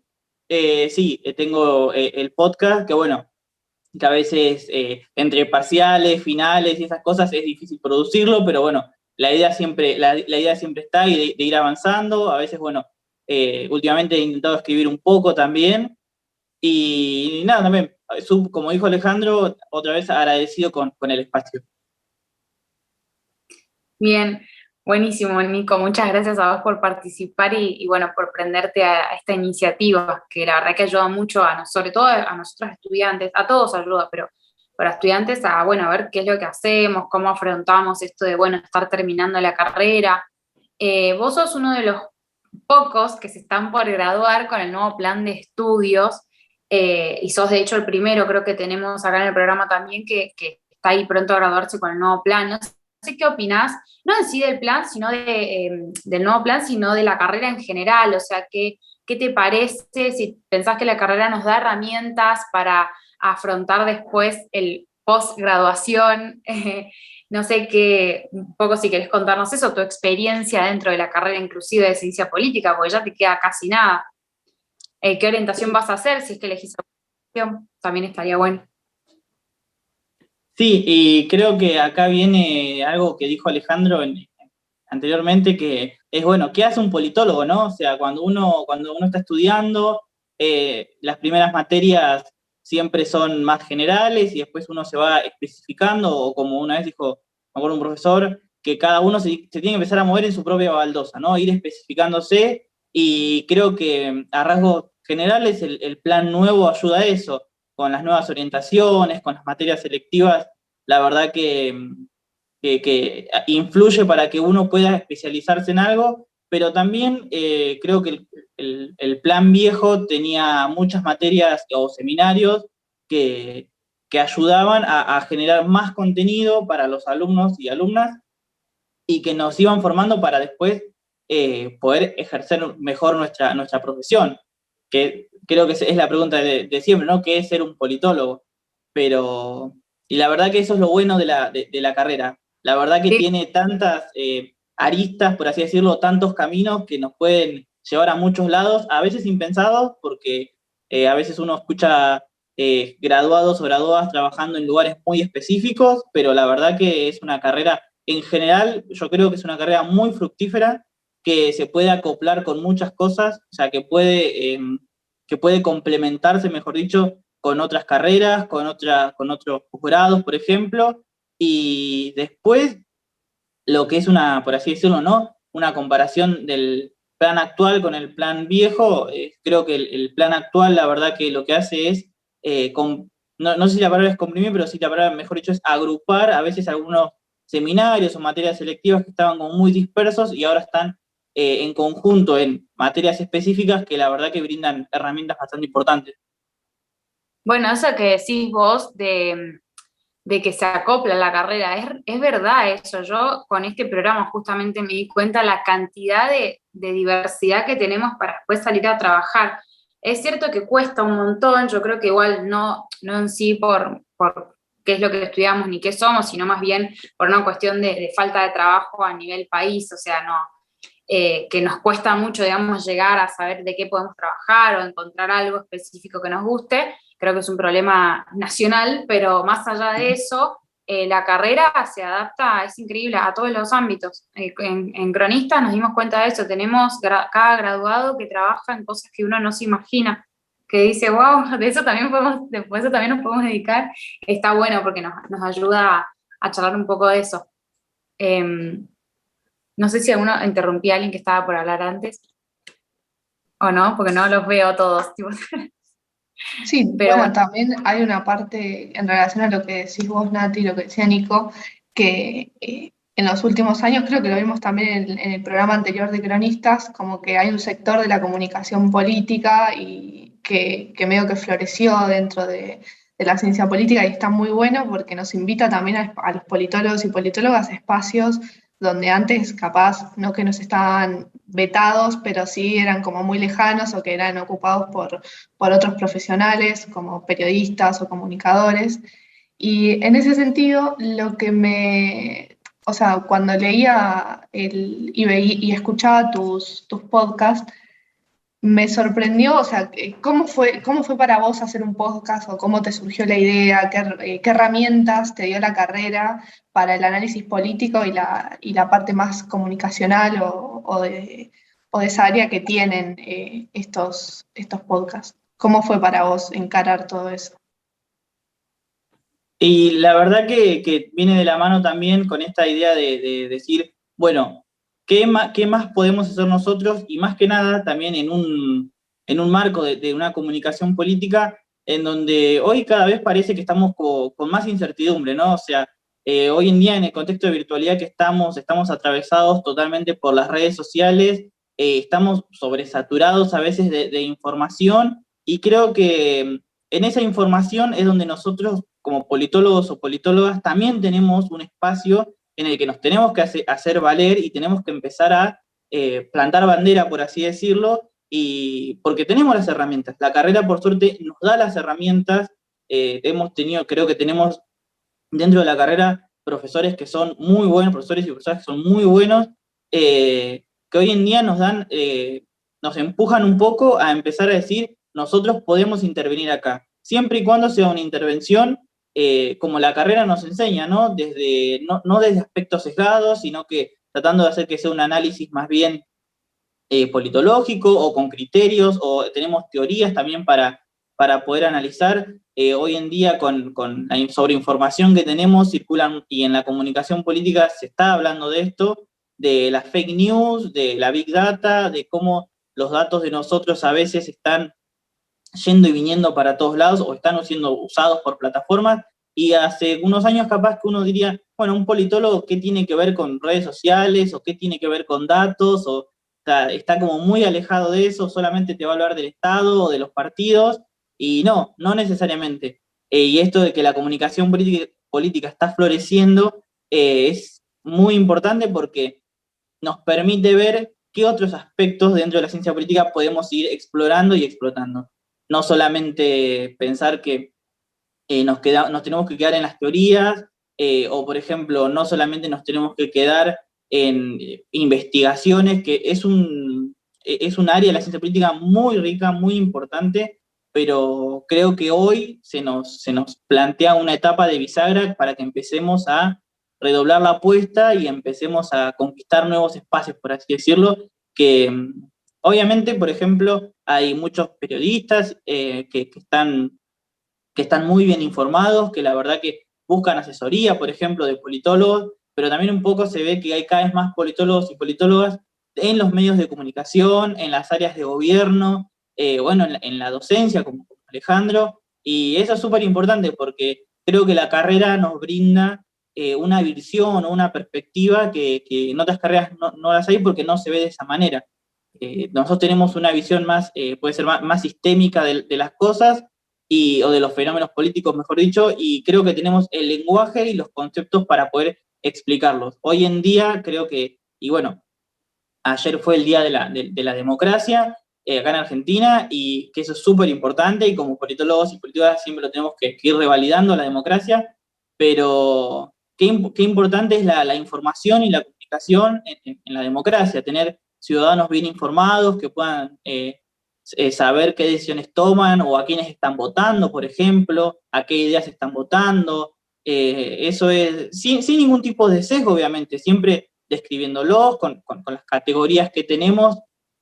sí, tengo el podcast, que bueno, que a veces entre parciales, finales y esas cosas es difícil producirlo, pero bueno, la idea siempre está y de ir avanzando. A veces, bueno, últimamente he intentado escribir un poco también, y nada, también, como dijo Alejandro, otra vez agradecido con el espacio. Bien, buenísimo, Nico. Muchas gracias a vos por participar y bueno, por prenderte a esta iniciativa, que la verdad que ayuda mucho sobre todo a nosotros estudiantes, a todos ayuda, pero para estudiantes bueno, a ver qué es lo que hacemos, cómo afrontamos esto de, bueno, estar terminando la carrera. Vos sos uno de los pocos que se están por graduar con el nuevo plan de estudios, y sos de hecho el primero, creo que tenemos acá en el programa también, que está ahí pronto a graduarse con el nuevo plan. No sé qué opinás, no en sí del plan, sino del nuevo plan, sino de la carrera en general. O sea, ¿qué te parece? Si pensás que la carrera nos da herramientas para afrontar después el post-graduación, no sé un poco si querés contarnos eso, tu experiencia dentro de la carrera inclusive de ciencia política, porque ya te queda casi nada. ¿Qué orientación vas a hacer? Si es que elegís orientación, también estaría bueno. Sí, y creo que acá viene algo que dijo Alejandro anteriormente, que es, bueno, ¿qué hace un politólogo, no? O sea, cuando uno está estudiando, las primeras materias siempre son más generales y después uno se va especificando, o como una vez dijo, me acuerdo un profesor, que cada uno se tiene que empezar a mover en su propia baldosa, ¿no? Ir especificándose, y creo que a rasgos generales el plan nuevo ayuda a eso, con las nuevas orientaciones, con las materias selectivas, la verdad que influye para que uno pueda especializarse en algo, pero también creo que el plan viejo tenía muchas materias o seminarios que ayudaban a generar más contenido para los alumnos y alumnas y que nos iban formando para después poder ejercer mejor nuestra profesión, que creo que es la pregunta de siempre, ¿no? ¿Qué es ser un politólogo? Y la verdad que eso es lo bueno de la carrera. La verdad que tiene tantas aristas, por así decirlo, tantos caminos que nos pueden llevar a muchos lados, a veces impensados, porque a veces uno escucha graduados o graduadas trabajando en lugares muy específicos, pero la verdad que es una carrera en general yo creo que es una carrera muy fructífera, que se puede acoplar con muchas cosas, o sea, que puede complementarse, mejor dicho, con otras carreras, con otros posgrados, por ejemplo, y después lo que es una, por así decirlo, ¿no? Una comparación del plan actual con el plan viejo, creo que el plan actual, la verdad que lo que hace es, no sé si la palabra es comprimir, pero sí la palabra, mejor dicho, es agrupar a veces algunos seminarios o materias selectivas que estaban como muy dispersos y ahora están en conjunto en materias específicas que la verdad que brindan herramientas bastante importantes. Bueno, eso que decís vos de que se acopla la carrera, es verdad eso. Yo con este programa justamente me di cuenta la cantidad de diversidad que tenemos para después salir a trabajar. Es cierto que cuesta un montón, yo creo que igual no en sí por qué es lo que estudiamos ni qué somos, sino más bien por una cuestión de falta de trabajo a nivel país, o sea, no, que nos cuesta mucho, digamos, llegar a saber de qué podemos trabajar o encontrar algo específico que nos guste. Creo que es un problema nacional, pero más allá de eso, la carrera se adapta, es increíble, a todos los ámbitos. En cronistas nos dimos cuenta de eso, tenemos cada graduado que trabaja en cosas que uno no se imagina, que dice, wow, de eso también nos podemos dedicar. Está bueno porque nos ayuda a charlar un poco de eso. No sé si alguno interrumpía a alguien que estaba por hablar antes, o no, porque no los veo todos. Tipo. Sí, Pero bueno, también hay una parte en relación a lo que decís vos, Nati, lo que decía Nico, que en los últimos años, creo que lo vimos también en el programa anterior de Cronistas, como que hay un sector de la comunicación política y que medio que floreció dentro de la ciencia política y está muy bueno porque nos invita también a los politólogos y politólogas a espacios donde antes capaz no que nos estaban vetados, pero sí eran como muy lejanos o que eran ocupados por otros profesionales como periodistas o comunicadores. Y en ese sentido, o sea, cuando leía y escuchaba tus podcasts, me sorprendió, o sea, ¿cómo fue para vos hacer un podcast o cómo te surgió la idea? ¿Qué herramientas te dio la carrera para el análisis político y la parte más comunicacional o de esa área que tienen estos podcasts? ¿Cómo fue para vos encarar todo eso? Y la verdad que viene de la mano también con esta idea de decir, bueno, ¿qué más podemos hacer nosotros? Y más que nada también en un marco de una comunicación política en donde hoy cada vez parece que estamos con más incertidumbre, ¿no? O sea, hoy en día en el contexto de virtualidad que estamos atravesados totalmente por las redes sociales, estamos sobresaturados a veces de información y creo que en esa información es donde nosotros como politólogos o politólogas también tenemos un espacio en el que nos tenemos que hacer valer y tenemos que empezar a plantar bandera, por así decirlo, y porque tenemos las herramientas. La carrera, por suerte, nos da las herramientas. Creo que tenemos dentro de la carrera profesores que son muy buenos, profesores y profesoras que son muy buenos, que hoy en día nos empujan un poco a empezar a decir, nosotros podemos intervenir acá, siempre y cuando sea una intervención como la carrera nos enseña, ¿no? No desde aspectos sesgados, sino que tratando de hacer que sea un análisis más bien politológico o con criterios, o tenemos teorías también para poder analizar. Hoy en día con la sobreinformación que tenemos, circulan, y en la comunicación política se está hablando de esto, de las fake news, de la big data, de cómo los datos de nosotros a veces están yendo y viniendo para todos lados o están siendo usados por plataformas, y hace unos años capaz que uno diría, bueno, un politólogo, ¿qué tiene que ver con redes sociales? ¿O qué tiene que ver con datos? O sea, está como muy alejado de eso, solamente te va a hablar del Estado o de los partidos, y no necesariamente. Y esto de que la comunicación política está floreciendo es muy importante porque nos permite ver qué otros aspectos dentro de la ciencia política podemos ir explorando y explotando. No solamente pensar que nos tenemos que quedar en las teorías, o por ejemplo, no solamente nos tenemos que quedar en investigaciones, que es un área de la ciencia política muy rica, muy importante, pero creo que hoy se nos plantea una etapa de bisagra para que empecemos a redoblar la apuesta y empecemos a conquistar nuevos espacios, por así decirlo, que obviamente, por ejemplo, hay muchos periodistas que están muy bien informados, que la verdad que buscan asesoría, por ejemplo, de politólogos, pero también un poco se ve que hay cada vez más politólogos y politólogas en los medios de comunicación, en las áreas de gobierno, bueno, en la docencia, como Alejandro, y eso es súper importante porque creo que la carrera nos brinda una visión o una perspectiva que en otras carreras no las hay porque no se ve de esa manera. Nosotros tenemos una visión más, puede ser más sistémica de las cosas, o de los fenómenos políticos, mejor dicho, y creo que tenemos el lenguaje y los conceptos para poder explicarlos. Hoy en día creo que, y bueno, ayer fue el Día de la Democracia acá en Argentina, y que eso es súper importante, y como politólogos y politólogas siempre lo tenemos que ir revalidando, la democracia, pero qué importante es la información y la comunicación en la democracia, tener ciudadanos bien informados que puedan saber qué decisiones toman o a quiénes están votando, por ejemplo, a qué ideas están votando. Eso es sin ningún tipo de sesgo, obviamente, siempre describiéndolos con las categorías que tenemos,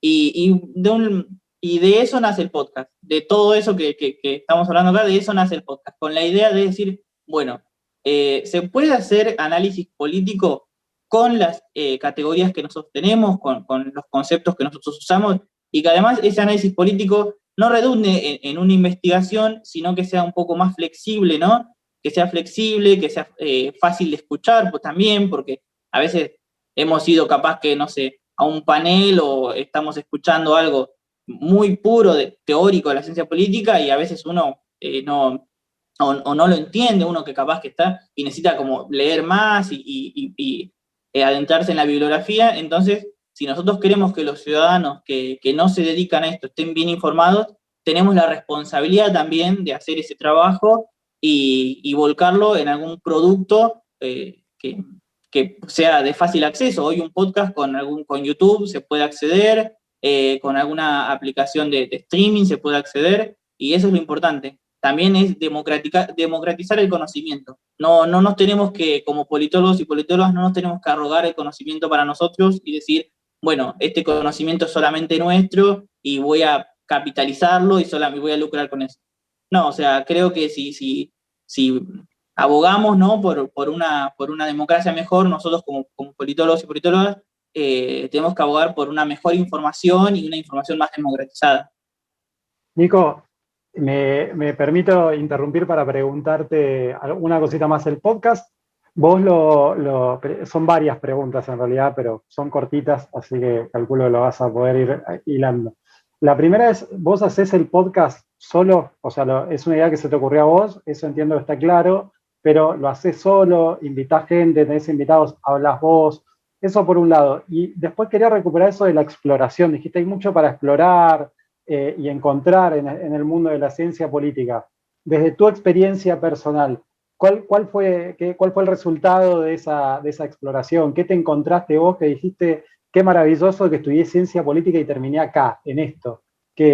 y de eso nace el podcast, de todo eso que estamos hablando acá, de eso nace el podcast, con la idea de decir, bueno, se puede hacer análisis político con las categorías que nosotros tenemos, con los conceptos que nosotros usamos, y que además ese análisis político no redunde en una investigación, sino que sea un poco más flexible, ¿no? Que sea flexible, que sea fácil de escuchar, pues también, porque a veces hemos ido capaz que, no sé, a un panel o estamos escuchando algo muy puro, teórico de la ciencia política, y a veces uno no lo entiende, uno que capaz que está y necesita como leer más y adentrarse en la bibliografía. Entonces, si nosotros queremos que los ciudadanos que no se dedican a esto estén bien informados, tenemos la responsabilidad también de hacer ese trabajo y volcarlo en algún producto que sea de fácil acceso. Hoy un podcast con YouTube se puede acceder, con alguna aplicación de streaming se puede acceder, y eso es lo importante. También es democratizar el conocimiento. No nos tenemos que, como politólogos y politólogas, no nos tenemos que arrogar el conocimiento para nosotros y decir, bueno, este conocimiento es solamente nuestro y voy a capitalizarlo y solamente voy a lucrar con eso. No, o sea, creo que si abogamos, ¿no?, por una democracia mejor, nosotros como politólogos y politólogas tenemos que abogar por una mejor información y una información más democratizada. Nico, me permito interrumpir para preguntarte una cosita más. El podcast, vos son varias preguntas en realidad, pero son cortitas, así que calculo que lo vas a poder ir hilando. La primera es, ¿vos hacés el podcast solo? O sea, es una idea que se te ocurrió a vos, eso entiendo que está claro, pero ¿lo hacés solo? ¿Invitás gente? ¿Tenés invitados? ¿Hablas vos? Eso por un lado. Y después quería recuperar eso de la exploración. Dijiste, hay mucho para explorar y encontrar en el mundo de la ciencia política. Desde tu experiencia personal, ¿cuál fue el resultado de esa exploración? ¿Qué te encontraste vos que dijiste, qué maravilloso que estudié ciencia política y terminé acá, en esto?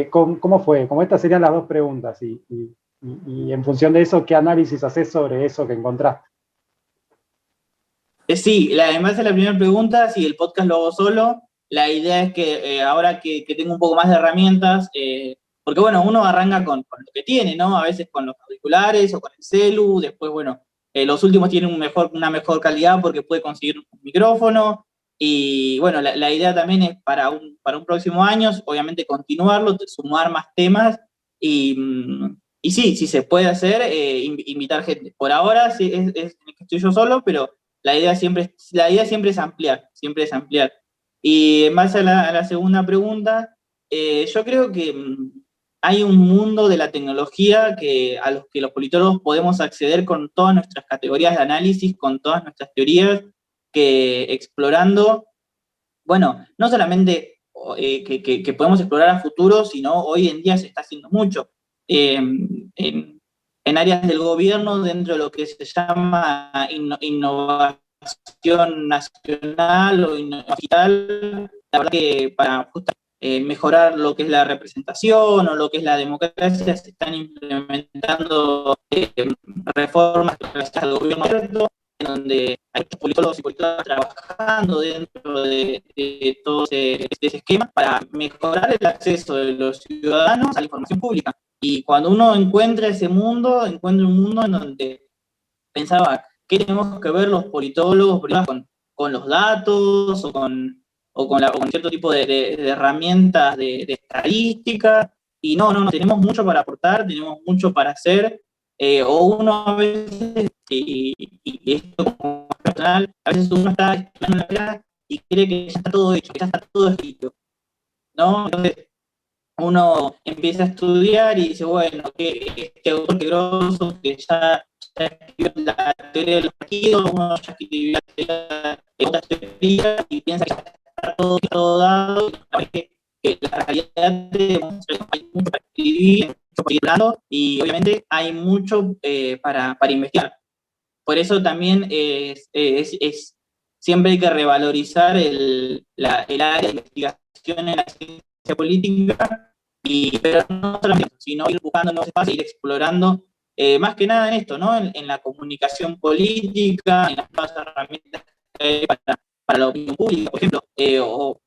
¿Cómo fue? Como estas serían las dos preguntas, y en función de eso, ¿qué análisis haces sobre eso que encontraste? Sí, además de la primera pregunta, si el podcast lo hago solo, la idea es que ahora que tengo un poco más de herramientas, porque bueno, uno arranca con lo que tiene, ¿no? A veces con los auriculares o con el celu, después, bueno, los últimos tienen una mejor calidad porque puede conseguir un micrófono, y bueno, la idea también es para un próximo año, obviamente continuarlo, sumar más temas, y sí, se puede hacer, invitar gente. Por ahora sí, estoy yo solo, pero la idea siempre es ampliar, Y en base a la segunda pregunta, yo creo que hay un mundo de la tecnología a los que los politólogos podemos acceder con todas nuestras categorías de análisis, con todas nuestras teorías, que explorando, bueno, no solamente que podemos explorar a futuro, sino hoy en día se está haciendo mucho. En áreas del gobierno, dentro de lo que se llama innovación nacional o innovación digital, la verdad que para mejorar lo que es la representación o lo que es la democracia, se están implementando reformas al gobierno abierto, en donde hay muchos politólogos y politólogas trabajando dentro de todo ese esquema para mejorar el acceso de los ciudadanos a la información pública. Y cuando uno encuentra ese mundo, encuentra un mundo en donde pensaba, ¿qué tenemos que ver los politólogos con los datos o con cierto tipo de herramientas de estadística? Y no, tenemos mucho para aportar, tenemos mucho para hacer, o uno a veces, y esto como personal, a veces uno está estudiando la carrera y cree que ya está todo hecho, que ya está todo escrito, ¿no? Entonces, uno empieza a estudiar y dice, bueno, que este autor que grosso, que ya escribió la teoría de los partidos, uno ya escribió la teoría de otras teorías y piensa que ya está todo dado, que la realidad demuestra que hay mucho para escribir, mucho para ir hablando, y obviamente hay mucho para investigar. Por eso también siempre hay que revalorizar el área de investigación en la ciencia política, pero no solamente eso, sino ir buscando nuevos espacios, ir explorando, más que nada en esto, ¿no? En la comunicación política, en las nuevas herramientas que hay para la opinión pública, por ejemplo, o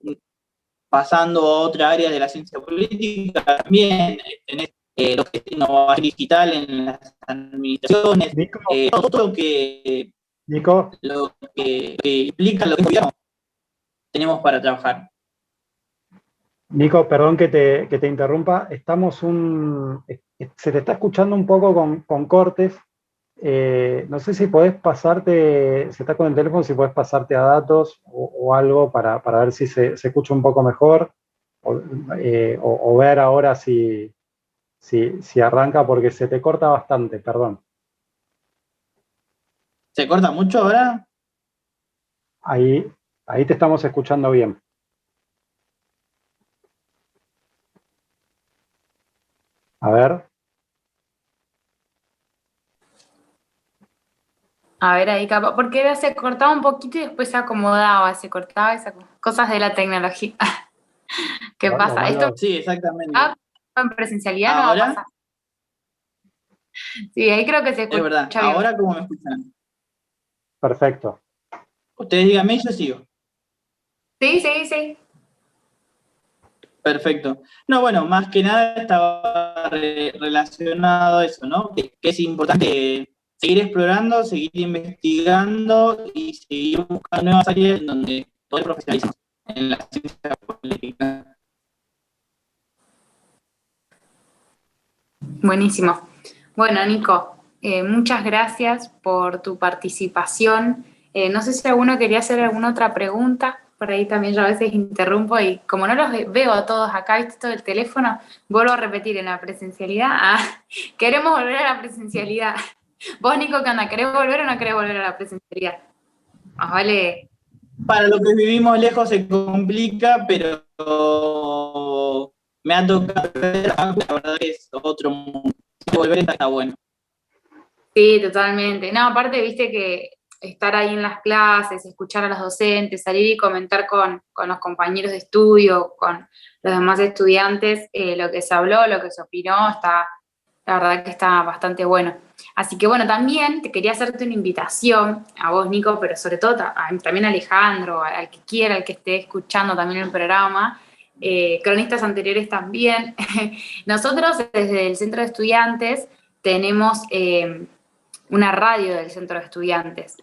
pasando a otra área de la ciencia política, también tenés lo que es innovación digital en las administraciones, Nico, todo lo que implica lo que es gobierno tenemos para trabajar. Nico, perdón que te interrumpa. Se te está escuchando un poco con cortes. No sé si podés pasarte, si estás con el teléfono, si podés pasarte a datos o algo para ver si se escucha un poco mejor, o ver ahora si arranca, porque se te corta bastante, perdón. ¿Se corta mucho ahora? Ahí te estamos escuchando bien. A ver. A ver ahí capaz, porque se cortaba un poquito y después se acomodaba, se cortaba, cosas de la tecnología. ¿Qué pasa? ¿Esto Sí, exactamente. en presencialidad no va a pasar? Sí, ahí creo que se escucha. Es verdad. Bien. ¿Ahora cómo me escuchan? Perfecto. Ustedes díganme y yo sigo. Sí. Perfecto. No, bueno, más que nada estaba relacionado a eso, ¿no? Que es importante seguir explorando, seguir investigando y seguir buscando nuevas áreas en donde poder profesionalizarnos en la ciencia política. Buenísimo. Bueno, Nico, muchas gracias por tu participación. No sé si alguno quería hacer alguna otra pregunta. Por ahí también yo a veces interrumpo y como no los veo a todos acá, viste todo el teléfono, vuelvo a repetir en la presencialidad. Queremos volver a la presencialidad. Vos, Nico, ¿qué onda? ¿Querés volver o no querés volver a la presencialidad? Más vale. Para lo que vivimos lejos se complica, pero me ha tocado ver, la verdad que es otro mundo. Volver está bueno. Sí, totalmente. No, aparte, viste que estar ahí en las clases, escuchar a los docentes, salir y comentar con los compañeros de estudio, con los demás estudiantes, lo que se habló, lo que se opinó, la verdad que está bastante bueno. Así que bueno, también te quería hacerte una invitación, a vos, Nico, pero sobre todo también a Alejandro, al que quiera, al que esté escuchando también el programa, cronistas anteriores también. Nosotros desde el Centro de Estudiantes tenemos una radio del Centro de Estudiantes,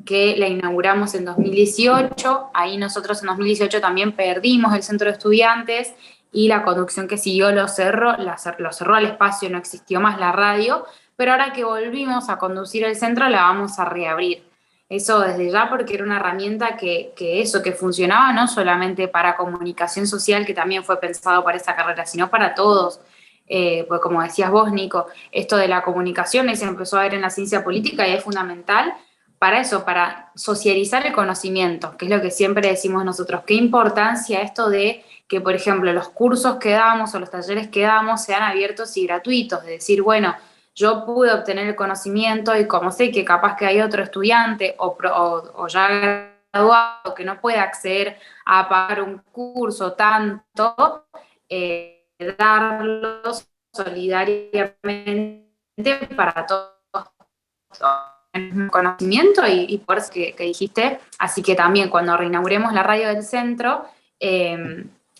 que la inauguramos en 2018, ahí nosotros en 2018 también perdimos el Centro de Estudiantes y la conducción que siguió lo cerró al espacio, no existió más la radio, pero ahora que volvimos a conducir el centro la vamos a reabrir. Eso desde ya porque era una herramienta que funcionaba no solamente para comunicación social, que también fue pensado para esa carrera, sino para todos. Pues como decías vos, Nico, esto de la comunicación se empezó a ver en la ciencia política y es fundamental para eso, para socializar el conocimiento, que es lo que siempre decimos nosotros. Qué importancia esto de que, por ejemplo, los cursos que damos o los talleres que damos sean abiertos y gratuitos, de decir, bueno, yo pude obtener el conocimiento y como sé que capaz que hay otro estudiante o ya graduado que no puede acceder a pagar un curso tanto, darlos solidariamente para todos el mismo conocimiento y por eso que dijiste. Así que también cuando reinauguremos la radio del centro,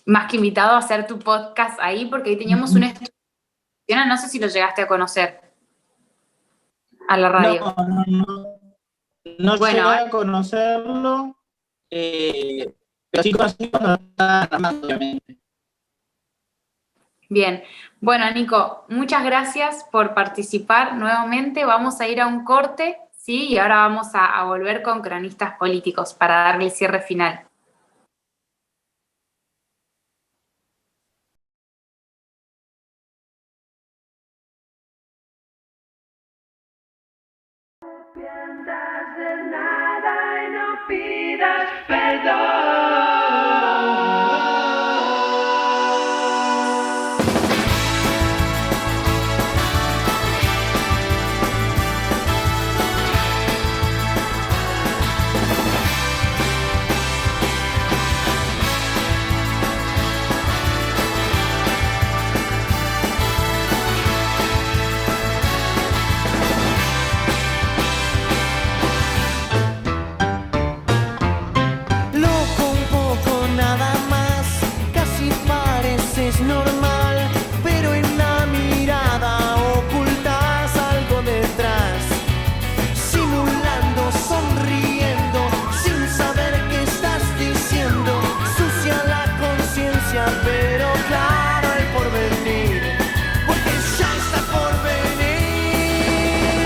más que invitado a hacer tu podcast ahí, porque ahí teníamos un estudio, no sé si lo llegaste a conocer, a la radio. No Bueno, llegué a conocerlo, pero sí conocí cuando estaba armando, obviamente. Bien, bueno Nico, muchas gracias por participar nuevamente. Vamos a ir a un corte, ¿sí? Y ahora vamos a volver con cronistas políticos para darle el cierre final. De nada y no pidas perdón. Loco un poco nada más, casi pareces normal, pero en la mirada ocultas algo detrás, simulando, sonriendo, sin saber qué estás diciendo, sucia la conciencia, pero claro el porvenir, porque ya está por venir.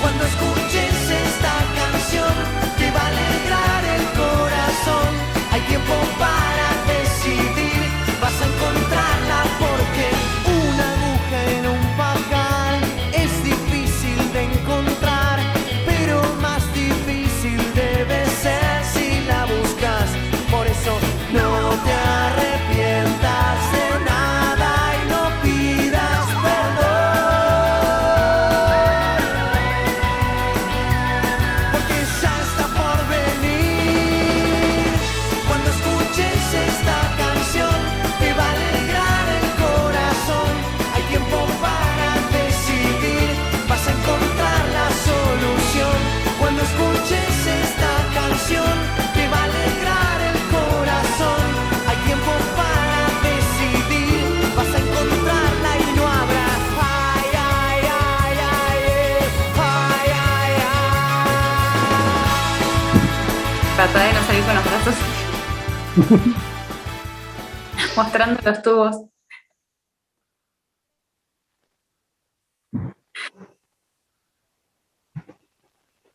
Cuando escuches esta canción, te va a alegrar el corazón. Hay tiempo para decidir, vas a encontrarla porque una aguja en un pajar es difícil de encontrar, pero más difícil debe ser si la buscas. Por eso no te arrepientas de nada y no pidas perdón, porque ya está por venir. Cuando escuches esta canción, te va a alegrar el corazón. Hay tiempo para decidir, vas a encontrar la solución. Cuando escuches esta canción, te va a alegrar el corazón. Hay tiempo para decidir, vas a encontrarla y no habrá ay, ay, ay, ay, ay, ay, ay. Trata de no salir con los brazos mostrando los tubos.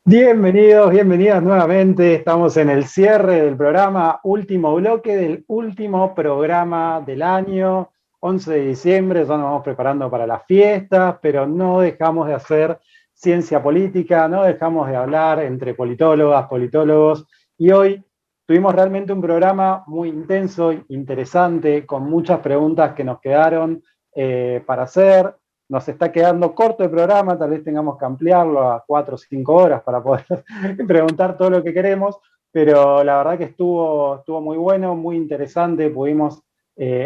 Bienvenidos, bienvenidas nuevamente. Estamos en el cierre del programa, último bloque del último programa del año, 11 de diciembre, ya nos vamos preparando para las fiestas, pero no dejamos de hacer ciencia política, no dejamos de hablar entre politólogas, politólogos, y hoy tuvimos realmente un programa muy intenso, interesante, con muchas preguntas que nos quedaron para hacer. Nos está quedando corto el programa, tal vez tengamos que ampliarlo a 4 o 5 horas para poder preguntar todo lo que queremos, pero la verdad que estuvo muy bueno, muy interesante, pudimos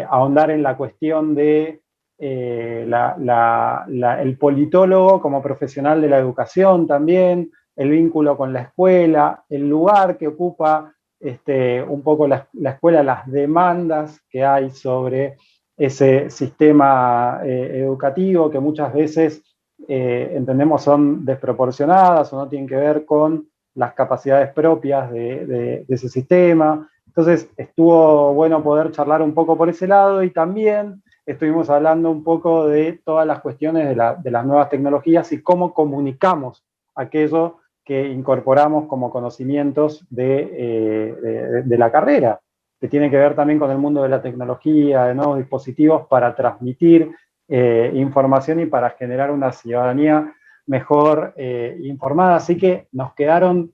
ahondar en la cuestión de el politólogo como profesional de la educación también, el vínculo con la escuela, el lugar que ocupa un poco la escuela, las demandas que hay sobre ese sistema educativo que muchas veces entendemos son desproporcionadas o no tienen que ver con las capacidades propias de ese sistema. Entonces estuvo bueno poder charlar un poco por ese lado y también estuvimos hablando un poco de todas las cuestiones de las nuevas tecnologías y cómo comunicamos aquello que incorporamos como conocimientos de la carrera, que tiene que ver también con el mundo de la tecnología, de nuevos dispositivos para transmitir información y para generar una ciudadanía mejor informada. Así que nos quedaron,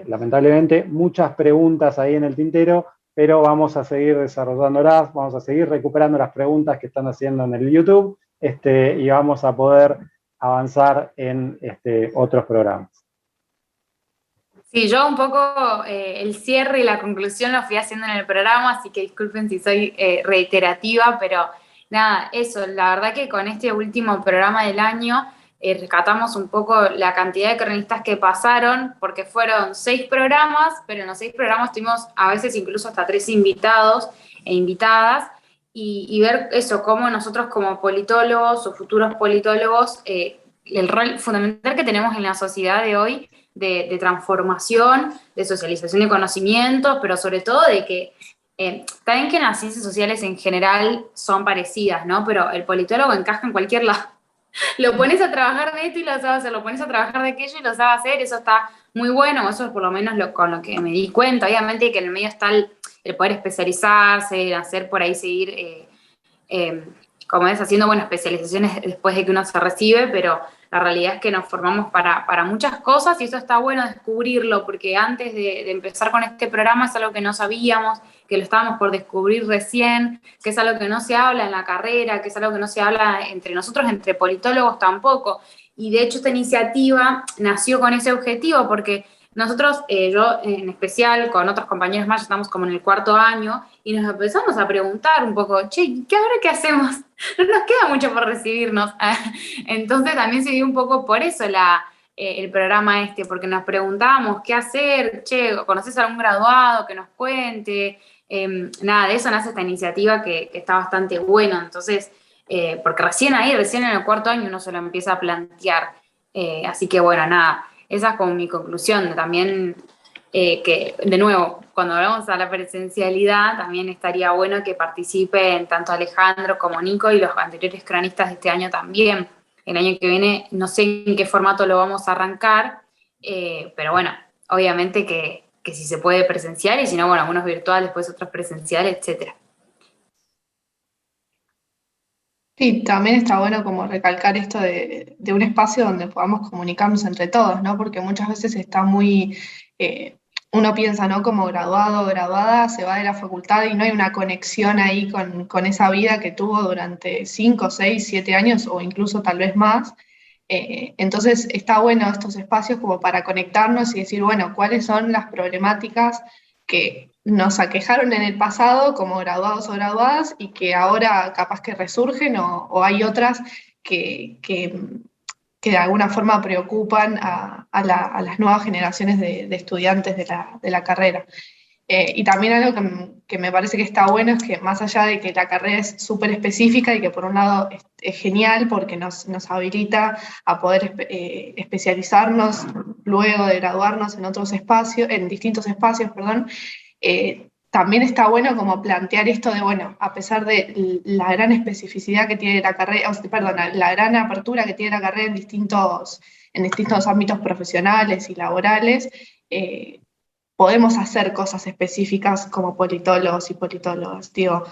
lamentablemente, muchas preguntas ahí en el tintero, pero vamos a seguir desarrollándolas, vamos a seguir recuperando las preguntas que están haciendo en el YouTube y vamos a poder avanzar en otros programas. Sí, yo un poco el cierre y la conclusión lo fui haciendo en el programa, así que disculpen si soy reiterativa, pero nada, eso, la verdad que con este último programa del año rescatamos un poco la cantidad de cronistas que pasaron, porque fueron 6 programas, pero en los 6 programas tuvimos a veces incluso hasta 3 invitados e invitadas, y ver eso, cómo nosotros como politólogos o futuros politólogos, el rol fundamental que tenemos en la sociedad de hoy, de transformación, de socialización de conocimientos, pero sobre todo de que, también que las ciencias sociales en general son parecidas, ¿no? Pero el politólogo encaja en cualquier lado. Lo pones a trabajar de esto y lo sabe hacer, lo pones a trabajar de aquello y lo sabe hacer, eso está muy bueno, eso es por lo menos con lo que me di cuenta. Obviamente que en el medio está el poder especializarse, el hacer por ahí seguir, como es, haciendo, bueno, especializaciones después de que uno se recibe, pero la realidad es que nos formamos para muchas cosas y eso está bueno descubrirlo, porque antes de empezar con este programa es algo que no sabíamos, que lo estábamos por descubrir recién, que es algo que no se habla en la carrera, que es algo que no se habla entre nosotros, entre politólogos tampoco. Y de hecho esta iniciativa nació con ese objetivo, porque nosotros, yo en especial, con otros compañeros más, ya estamos como en el 4º año, y nos empezamos a preguntar un poco, che, ¿ahora qué hacemos? No nos queda mucho por recibirnos. Entonces también se dio un poco por eso el programa porque nos preguntábamos qué hacer, che, ¿conoces a algún graduado que nos cuente? Nada, de eso nace esta iniciativa que está bastante buena. Entonces, porque recién en el 4º año uno se lo empieza a plantear. Así que bueno, nada, esa es como mi conclusión. También que, de nuevo, cuando hablamos a la presencialidad, también estaría bueno que participen tanto Alejandro como Nico y los anteriores cronistas de este año también. El año que viene no sé en qué formato lo vamos a arrancar, pero bueno, obviamente que si se puede presencial, y si no, bueno, algunos virtuales, después otros presenciales, etcétera. Sí, también está bueno como recalcar esto de un espacio donde podamos comunicarnos entre todos, ¿no? Porque muchas veces está muy, uno piensa, ¿no? Como graduado o graduada, se va de la facultad y no hay una conexión ahí con esa vida que tuvo durante 5, 6, 7 años o incluso tal vez más. Entonces está bueno estos espacios como para conectarnos y decir, bueno, ¿cuáles son las problemáticas que nos aquejaron en el pasado como graduados o graduadas y que ahora capaz que resurgen o hay otras que de alguna forma preocupan a las nuevas generaciones de estudiantes de la carrera? Y también algo que me parece que está bueno es que más allá de que la carrera es súper específica y que por un lado es genial porque nos habilita a poder especializarnos luego de graduarnos en otros espacios, en distintos espacios, perdón, también está bueno como plantear esto de, bueno, a pesar de la gran especificidad que tiene la carrera, perdón, la gran apertura que tiene la carrera en distintos ámbitos profesionales y laborales, podemos hacer cosas específicas como politólogos y politólogas. Digo,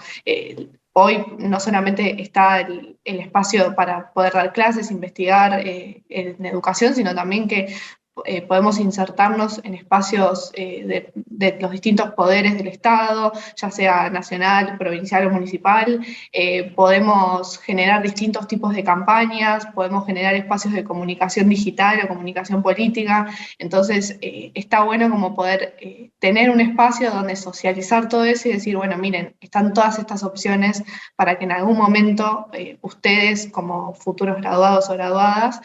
hoy no solamente está el espacio para poder dar clases, investigar en educación, sino también que podemos insertarnos en espacios de los distintos poderes del Estado, ya sea nacional, provincial o municipal. Podemos generar distintos tipos de campañas, podemos generar espacios de comunicación digital o comunicación política. Entonces, está bueno como poder tener un espacio donde socializar todo eso y decir, bueno, miren, están todas estas opciones para que en algún momento ustedes, como futuros graduados o graduadas,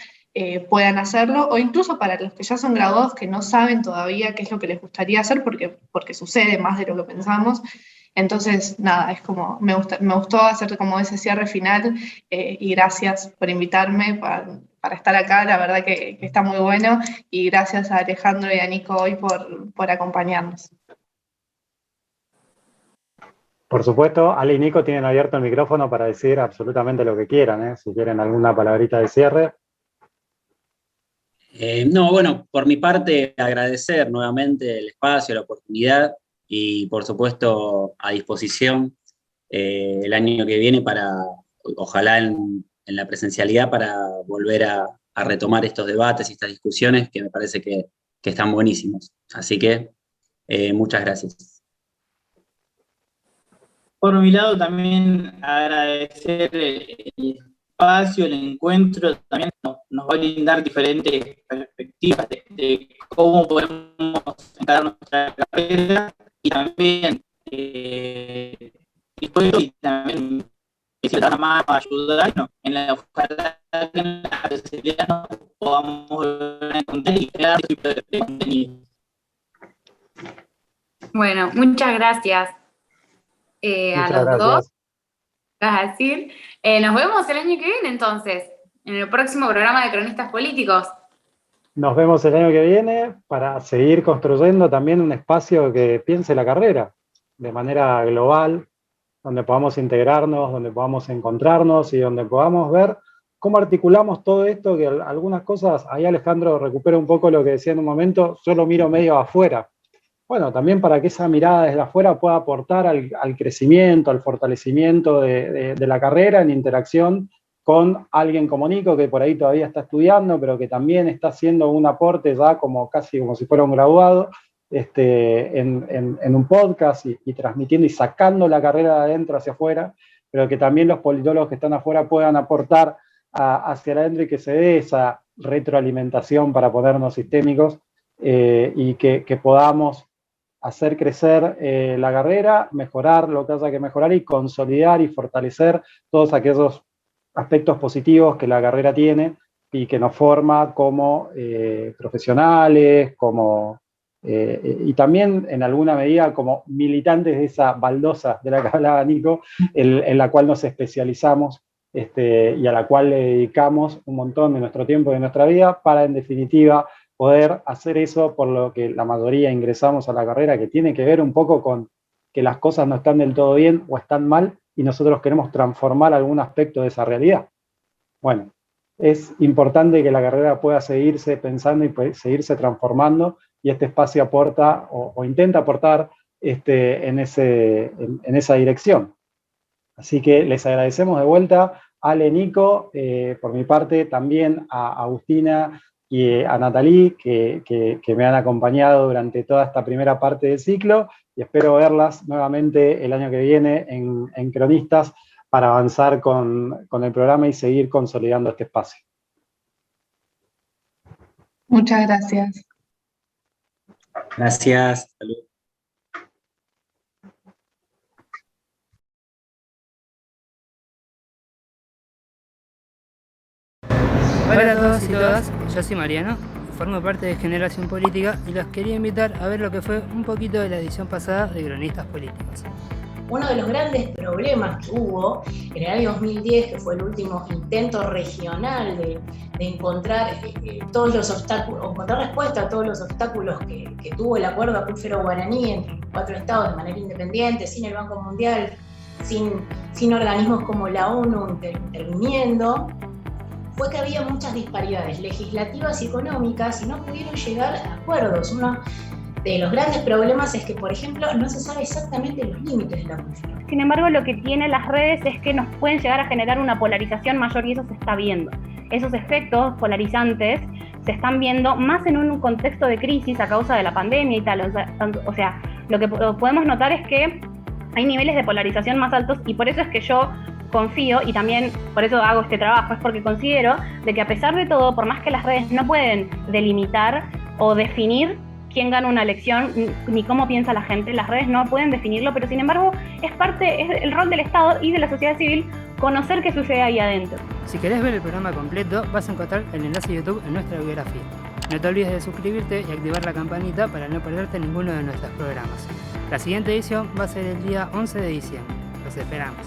puedan hacerlo, o incluso para los que ya son graduados que no saben todavía qué es lo que les gustaría hacer, porque sucede más de lo que pensamos. Entonces, nada, es como, me gustó hacer como ese cierre final, y gracias por invitarme para estar acá, la verdad que está muy bueno, y gracias a Alejandro y a Nico hoy por acompañarnos. Por supuesto, Ale y Nico tienen abierto el micrófono para decir absolutamente lo que quieran, si quieren alguna palabrita de cierre. No, bueno, por mi parte agradecer nuevamente el espacio, la oportunidad y por supuesto a disposición el año que viene ojalá en la presencialidad para volver a retomar estos debates y estas discusiones que me parece que están buenísimos. Así que muchas gracias. Por mi lado también agradecer el espacio, el encuentro, también nos va a brindar diferentes perspectivas de cómo podemos encarar nuestra carrera y también dispuesto y también si la mano a ayudarnos en la ojalá que en la posibilidad nos podamos volver a encontrar y crear este tipo de contenido. Bueno, muchas gracias Muchas a los gracias. dos. Vas a decir. Nos vemos el año que viene, entonces, en el próximo programa de Cronistas Políticos. Nos vemos el año que viene para seguir construyendo también un espacio que piense la carrera de manera global, donde podamos integrarnos, donde podamos encontrarnos y donde podamos ver cómo articulamos todo esto, que algunas cosas, ahí Alejandro recupera un poco lo que decía en un momento, yo lo miro medio afuera. Bueno, también para que esa mirada desde afuera pueda aportar al crecimiento, al fortalecimiento de la carrera en interacción con alguien como Nico, que por ahí todavía está estudiando, pero que también está haciendo un aporte ya como casi como si fuera un graduado, en un podcast y transmitiendo y sacando la carrera de adentro hacia afuera, pero que también los politólogos que están afuera puedan aportar hacia adentro y que se dé esa retroalimentación para ponernos sistémicos y que podamos hacer crecer la carrera, mejorar lo que haya que mejorar y consolidar y fortalecer todos aquellos aspectos positivos que la carrera tiene y que nos forma como profesionales, y también en alguna medida como militantes de esa baldosa de la que hablaba Nico, en la cual nos especializamos y a la cual le dedicamos un montón de nuestro tiempo y de nuestra vida para, en definitiva, poder hacer eso por lo que la mayoría ingresamos a la carrera, que tiene que ver un poco con que las cosas no están del todo bien o están mal, y nosotros queremos transformar algún aspecto de esa realidad. Bueno, es importante que la carrera pueda seguirse pensando y seguirse transformando, y este espacio aporta o intenta aportar en esa dirección. Así que les agradecemos de vuelta, Ale, Nico, por mi parte también a Agustina y a Natalie, que me han acompañado durante toda esta primera parte del ciclo, y espero verlas nuevamente el año que viene en Cronistas para avanzar con el programa y seguir consolidando este espacio. Muchas gracias. Gracias. Salud. Hola a todos y todas, yo soy Mariano, formo parte de Generación Política y los quería invitar a ver lo que fue un poquito de la edición pasada de Cronistas Políticos. Uno de los grandes problemas que hubo en el año 2010, que fue el último intento regional de encontrar todos los obstáculos, o encontrar respuesta a todos los obstáculos que tuvo el acuerdo acuífero-guaraní entre los 4 estados de manera independiente, sin el Banco Mundial, sin organismos como la ONU interviniendo, fue que había muchas disparidades legislativas y económicas y no pudieron llegar a acuerdos. Uno de los grandes problemas es que, por ejemplo, no se sabe exactamente los límites del acuífero. Sin embargo, lo que tienen las redes es que nos pueden llegar a generar una polarización mayor, y eso se está viendo. Esos efectos polarizantes se están viendo más en un contexto de crisis a causa de la pandemia y tal. O sea, lo que podemos notar es que hay niveles de polarización más altos, y por eso es que yo confío, y también por eso hago este trabajo, es porque considero de que a pesar de todo, por más que las redes no pueden delimitar o definir quién gana una elección, ni cómo piensa la gente, las redes no pueden definirlo, pero sin embargo es el rol del Estado y de la sociedad civil conocer qué sucede ahí adentro. Si querés ver el programa completo, vas a encontrar el enlace de YouTube en nuestra biografía. No te olvides de suscribirte y activar la campanita para no perderte ninguno de nuestros programas. La siguiente edición va a ser el día 11 de diciembre. Los esperamos.